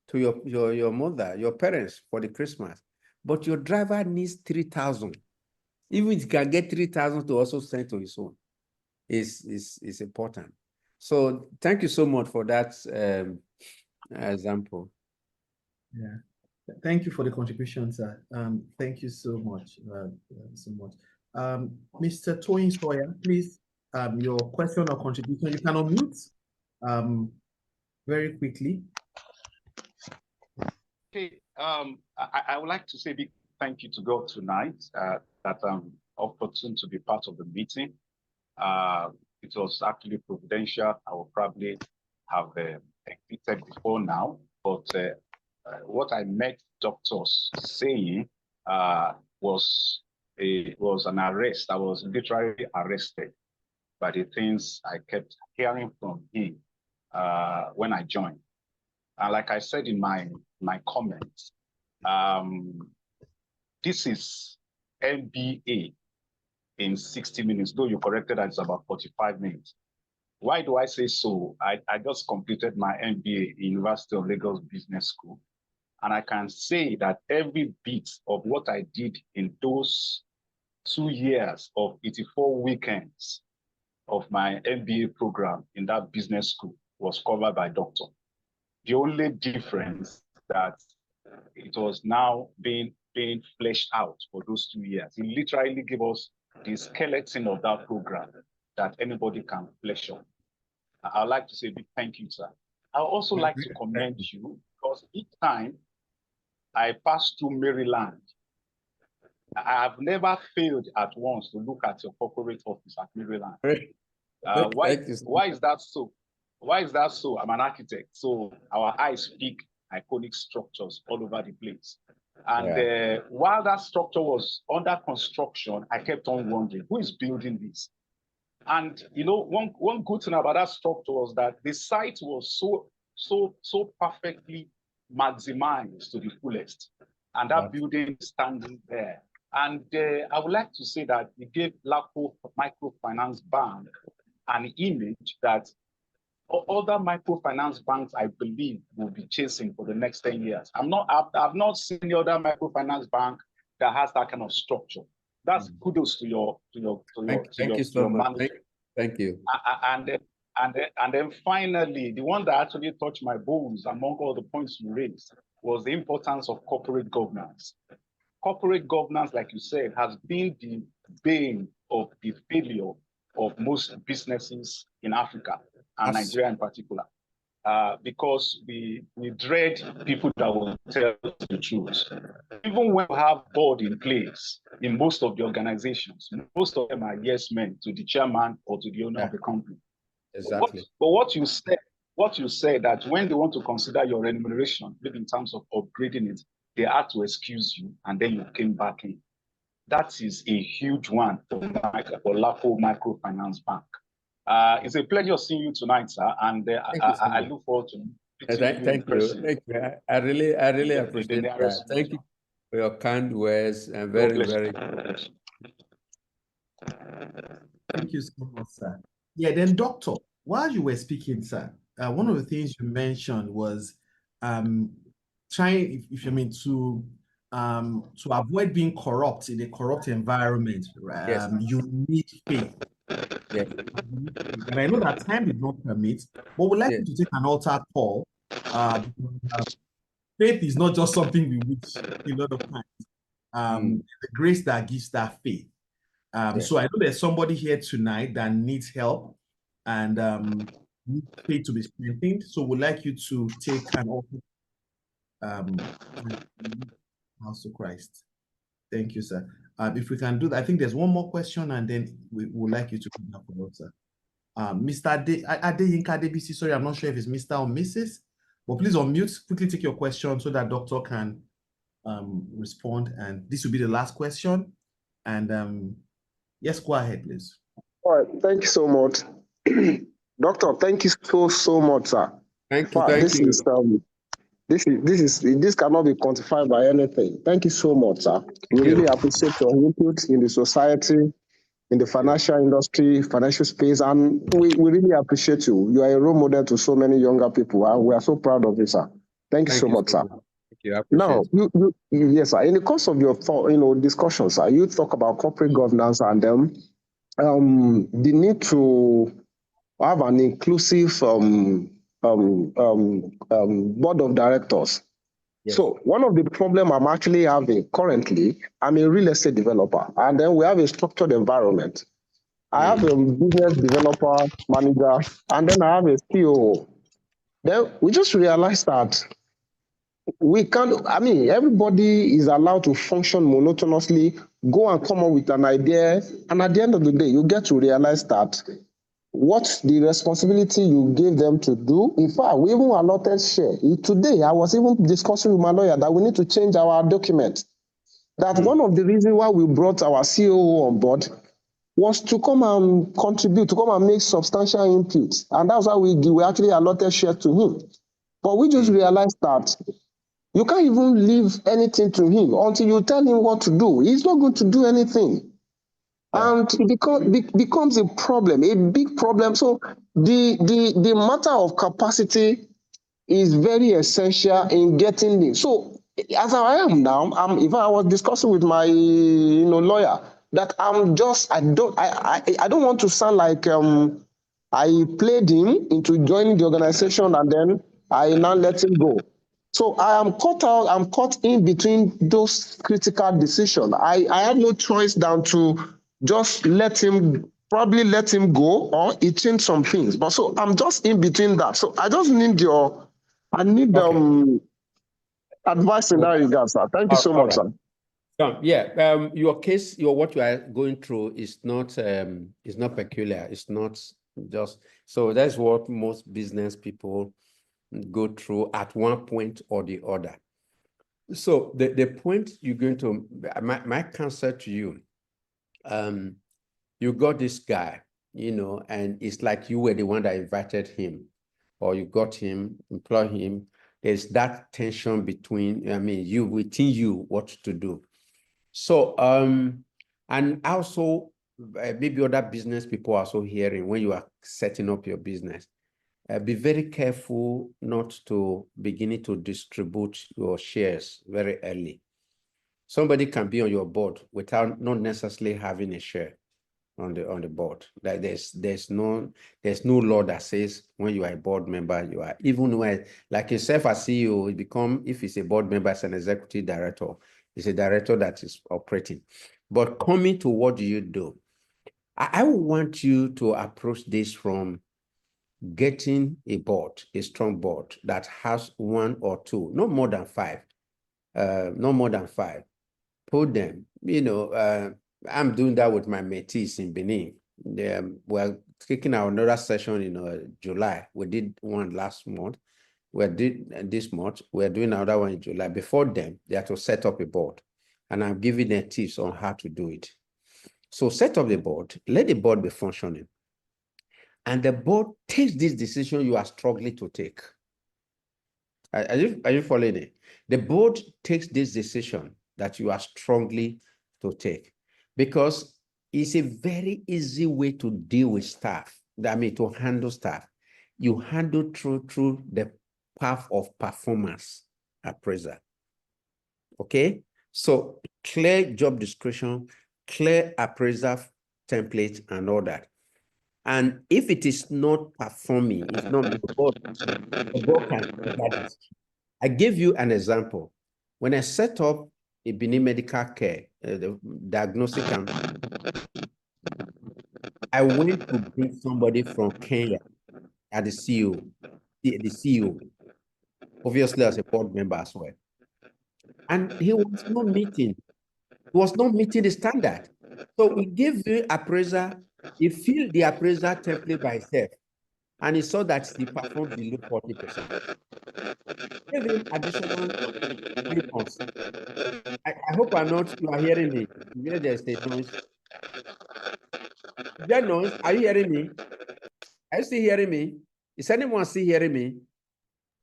to your mother, your parents for the Christmas. But your driver needs 3,000. Even if he can get 3,000 to also send to his own, is important. So thank you so much for that example. Yeah. Thank you for the contribution, sir. Thank you so much. Mr. Toyin Sawyer, please, your question or contribution, you can unmute very quickly. Okay, I would like to say a big thank you to God tonight that I'm opportune to be part of the meeting. It was actually providential. I would probably have exited before now, but what I met doctors saying was an arrest. I was literally arrested by the things I kept hearing from him when I joined. And like I said in my comments, this is MBA in 60 minutes, though you corrected that it's about 45 minutes. Why do I say so? I just completed my MBA in University of Lagos Business School. And I can say that every bit of what I did in those 2 years of 84 weekends of my MBA program in that business school was covered by doctor. The only difference that it was now being fleshed out for those 2 years. He literally gave us the skeleton of that program that anybody can flesh on. I'd like to say a big thank you, sir. I'd also like to commend you because each time I pass through Maryland, I have never failed at once to look at your corporate office at Maryland. Why is that so? Why is that so? I'm an architect, so our eyes speak iconic structures all over the place. And while that structure was under construction, I kept on wondering, who is building this? And one good thing about that structure was that the site was so perfectly maximized to the fullest, and that building is standing there. And I would like to say that it gave LAPO Microfinance Bank an image that other microfinance banks, I believe, will be chasing for the next 10 years. I've not seen the other microfinance bank that has that kind of structure. That's kudos to your management. Thank you. And then finally, the one that actually touched my bones among all the points you raised was the importance of corporate governance. Corporate governance, like you said, has been the bane of the failure of most businesses in Africa and Nigeria in particular, because we dread people that will tell us the truth. Even when we have board in place in most of the organizations, most of them are yes men to the chairman or to the owner of the company. Exactly. But what you said that when they want to consider your remuneration, maybe in terms of upgrading it, they had to excuse you and then you came back in. That is a huge one for LAPO Microfinance Bank. It's a pleasure seeing you tonight, sir, and I look forward to meeting you in person. Thank you. I really appreciate that. Thank you for your kind words and very. Thank you so much, sir. Yeah, then doctor, while you were speaking, sir, one of the things you mentioned was trying, if you mean, to avoid being corrupt in a corrupt environment. Yes. You need faith. Yes. And I know that time did not permit, but we'd like you to take an altar call. Faith is not just something we wish a lot of times. The grace that gives that faith. So I know there's somebody here tonight that needs help and needs faith to be strengthened. So we'd like you to take an altar house to Christ. Thank you, sir. If we can do that, I think there's one more question, and then we would like you to come up with sir. Mr. Adeyinka Debisi, sorry, I'm not sure if it's Mr. or Mrs., but please unmute, quickly take your question so that doctor can respond. And this will be the last question. And yes, go ahead, please. All right, thank you so much. Doctor, thank you so much, sir. Thank you. This cannot be quantified by anything. Thank you so much, sir. We really appreciate your input in the society, in the financial industry, financial space, and we really appreciate you. You are a role model to so many younger people, and we are so proud of you, sir. Thank you so much, sir. Thank you. I Now, appreciate yes, sir. In the course of your discussion, sir, you talk about corporate governance and the need to have an inclusive board of directors. Yes. So one of the problems I'm actually having currently, I'm a real estate developer, and then we have a structured environment. I have a business developer manager, and then I have a COO. Then we just realized that we can't, everybody is allowed to function monotonously, go and come up with an idea, and at the end of the day, you get to realize that what the responsibility you gave them to do. In fact, we even allotted share. Today, I was even discussing with my lawyer that we need to change our document. That one of the reasons why we brought our COO on board was to come and contribute, to come and make substantial inputs. And that's why we actually allotted share to him. But we just realized that you can't even leave anything to him until you tell him what to do. He's not going to do anything. And it becomes a problem, a big problem. So the matter of capacity is very essential in getting this. So as I am now, if I was discussing with my lawyer that I don't want to sound like I played him into joining the organization and then I now let him go. So I'm caught in between those critical decisions. I have no choice than to just let him go or he change some things. But so I'm just in between that. So I just need advice in that regard, sir. Thank you so much, sir. What you are going through is not peculiar. It's not just, so that's what most business people go through at one point or the other. So the point you're going to, my counsel to you, you got this guy, and it's like you were the one that invited him, or you got him, employ him. There's that tension between, within you, what to do. So, and also maybe other business people are also hearing when you are setting up your business. Be very careful not to begin to distribute your shares very early. Somebody can be on your board without not necessarily having a share on the board. Like there's no law that says when you are a board member, you are, even when, like yourself as CEO, if it's a board member, it's an executive director, it's a director that is operating. But coming to what do you do? I want you to approach this from getting a board, a strong board that has one or two, not more than five. Put them, I'm doing that with my métis in Benin. We're taking our another session in July. We did one last month. We did this month. We're doing another one in July. Before them, they have to set up a board. And I'm giving them tips on how to do it. So set up the board, let the board be functioning. And the board takes this decision you are struggling to take. Are you following it? The board takes this decision that you are strongly to take, because it's a very easy way to deal with staff. To handle staff. You handle through the path of performance appraisal. Okay? So clear job description, clear appraisal template and all that. And if it is not performing, it's not the board can. I gave you an example. When I set up a Benin Medical Care, the diagnostic, I went to bring somebody from Kenya as the CEO, obviously as a board member as well. And he was not meeting. was not meeting the standard. So we gave the appraiser, he filled the appraiser template by himself, and he saw that he performed below 40%. Give him additional 3 months. I hope you are hearing me. There's a noise. Is there noise? Are you hearing me? Are you still hearing me? Is anyone still hearing me?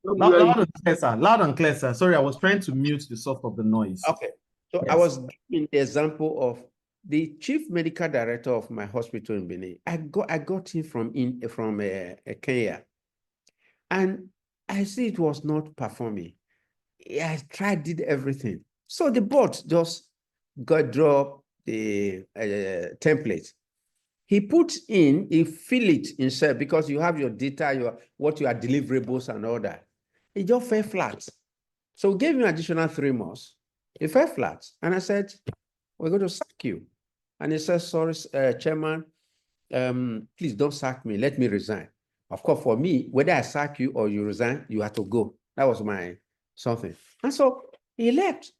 Loud and clear, sir. Loud and clear, sir. Sorry, I was trying to mute the source of the noise. Okay. So Yes. I was giving the example of the chief medical director of my hospital in Benin. I got him from Kenya, and I see it was not performing. I tried, did everything. So the board just drop the template. He fill it himself because you have your data, what your deliverables and all that. It just fell flat. So we gave him additional 3 months. It fell flat. And I said, we're going to sack you. And he said, sorry, chairman, please don't sack me. Let me resign. Of course, for me, whether I sack you or you resign, you have to go. That was my something. And so he left.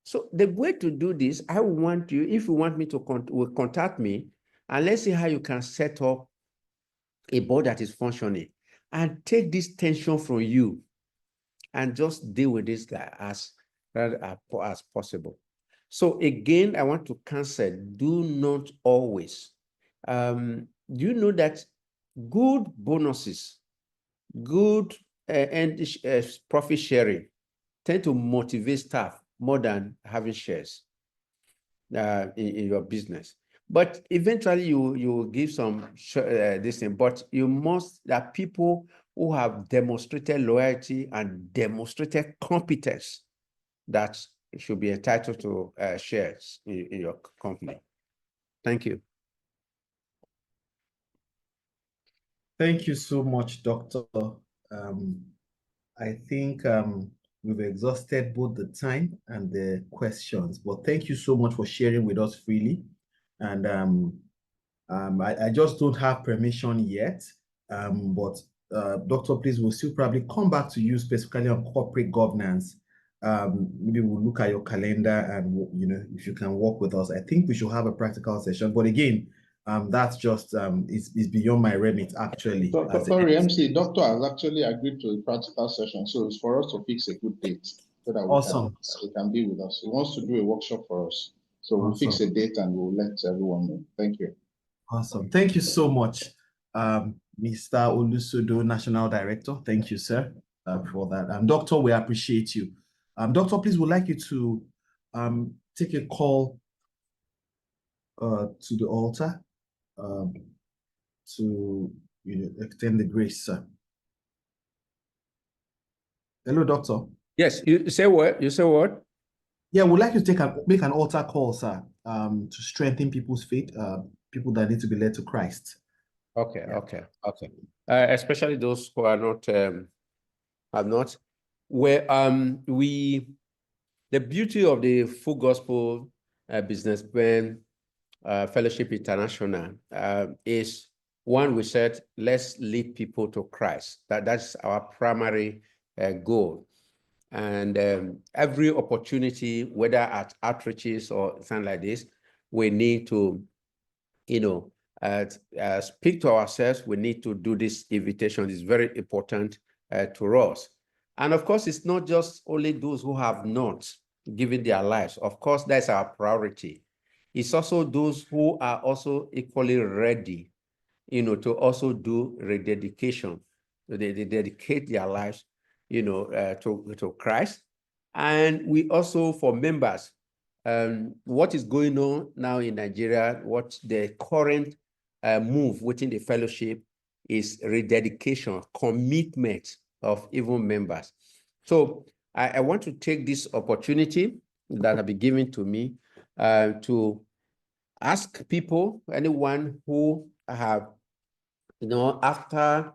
So the way to do this, I want you, if you want me to contact me, and let's see how you can set up a board that is functioning and take this tension from you and just deal with this guy as possible. So again, I want to cancel, do not always. Do you know that good bonuses, good profit sharing tend to motivate staff more than having shares in your business? But eventually you will give some this thing, but you must, that people who have demonstrated loyalty and demonstrated competence that should be entitled to shares in your company. Thank you. Thank you so much, Doctor. I think we've exhausted both the time and the questions, but thank you so much for sharing with us freely. And I just don't have permission yet, but Doctor, please, we'll still probably come back to you specifically on corporate governance. Maybe we'll look at your calendar and, you know, if you can work with us. I think we should have a practical session, but again, that's just is beyond my remit, actually. Sorry, MC, Doctor has actually agreed to a practical session, so it's for us to fix a good date so that he can be with us. He wants to do a workshop for us, so we'll fix a date and we'll let everyone know. Thank you. Awesome. Thank you so much, Mr. Olusodo, National Director. Thank you, sir, for that. Doctor, we appreciate you. Doctor, please, would like you to take a call to the altar to extend the grace, sir. Hello, Doctor. Yes, you say what? You say what? Yeah, we'd like you to make an altar call, sir, to strengthen people's faith, people that need to be led to Christ. Okay, yeah. Okay. Especially those who are not, have not. Where the beauty of the Full Gospel Businessmen Fellowship International is, one, we said, let's lead people to Christ. That's our primary goal. And every opportunity, whether at outreaches or something like this, we need to, speak to ourselves. We need to do this invitation. It's very important to us. And of course, it's not just only those who have not given their lives. Of course, that's our priority. It's also those who are also equally ready, to also do rededication. They dedicate their lives, to Christ. And we also, for members, what is going on now in Nigeria, what the current move within the fellowship is rededication, commitment of even members. So I want to take this opportunity that have been given to me to ask people, anyone who have, after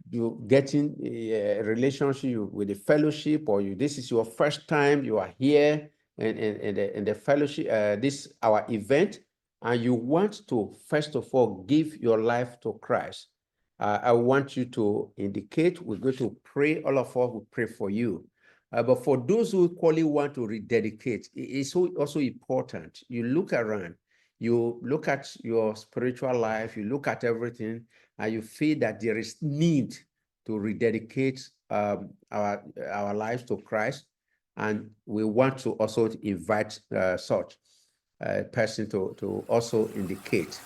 you getting a relationship with the fellowship, or this is your first time you are here in the fellowship, this our event, and you want to first of all give your life to Christ, I want you to indicate. We're going to pray. All of us will pray for you. But for those who equally want to rededicate, it's also important. You look around, you look at your spiritual life, you look at everything, and you feel that there is need to rededicate our lives to Christ. And we want to also invite such person to also indicate.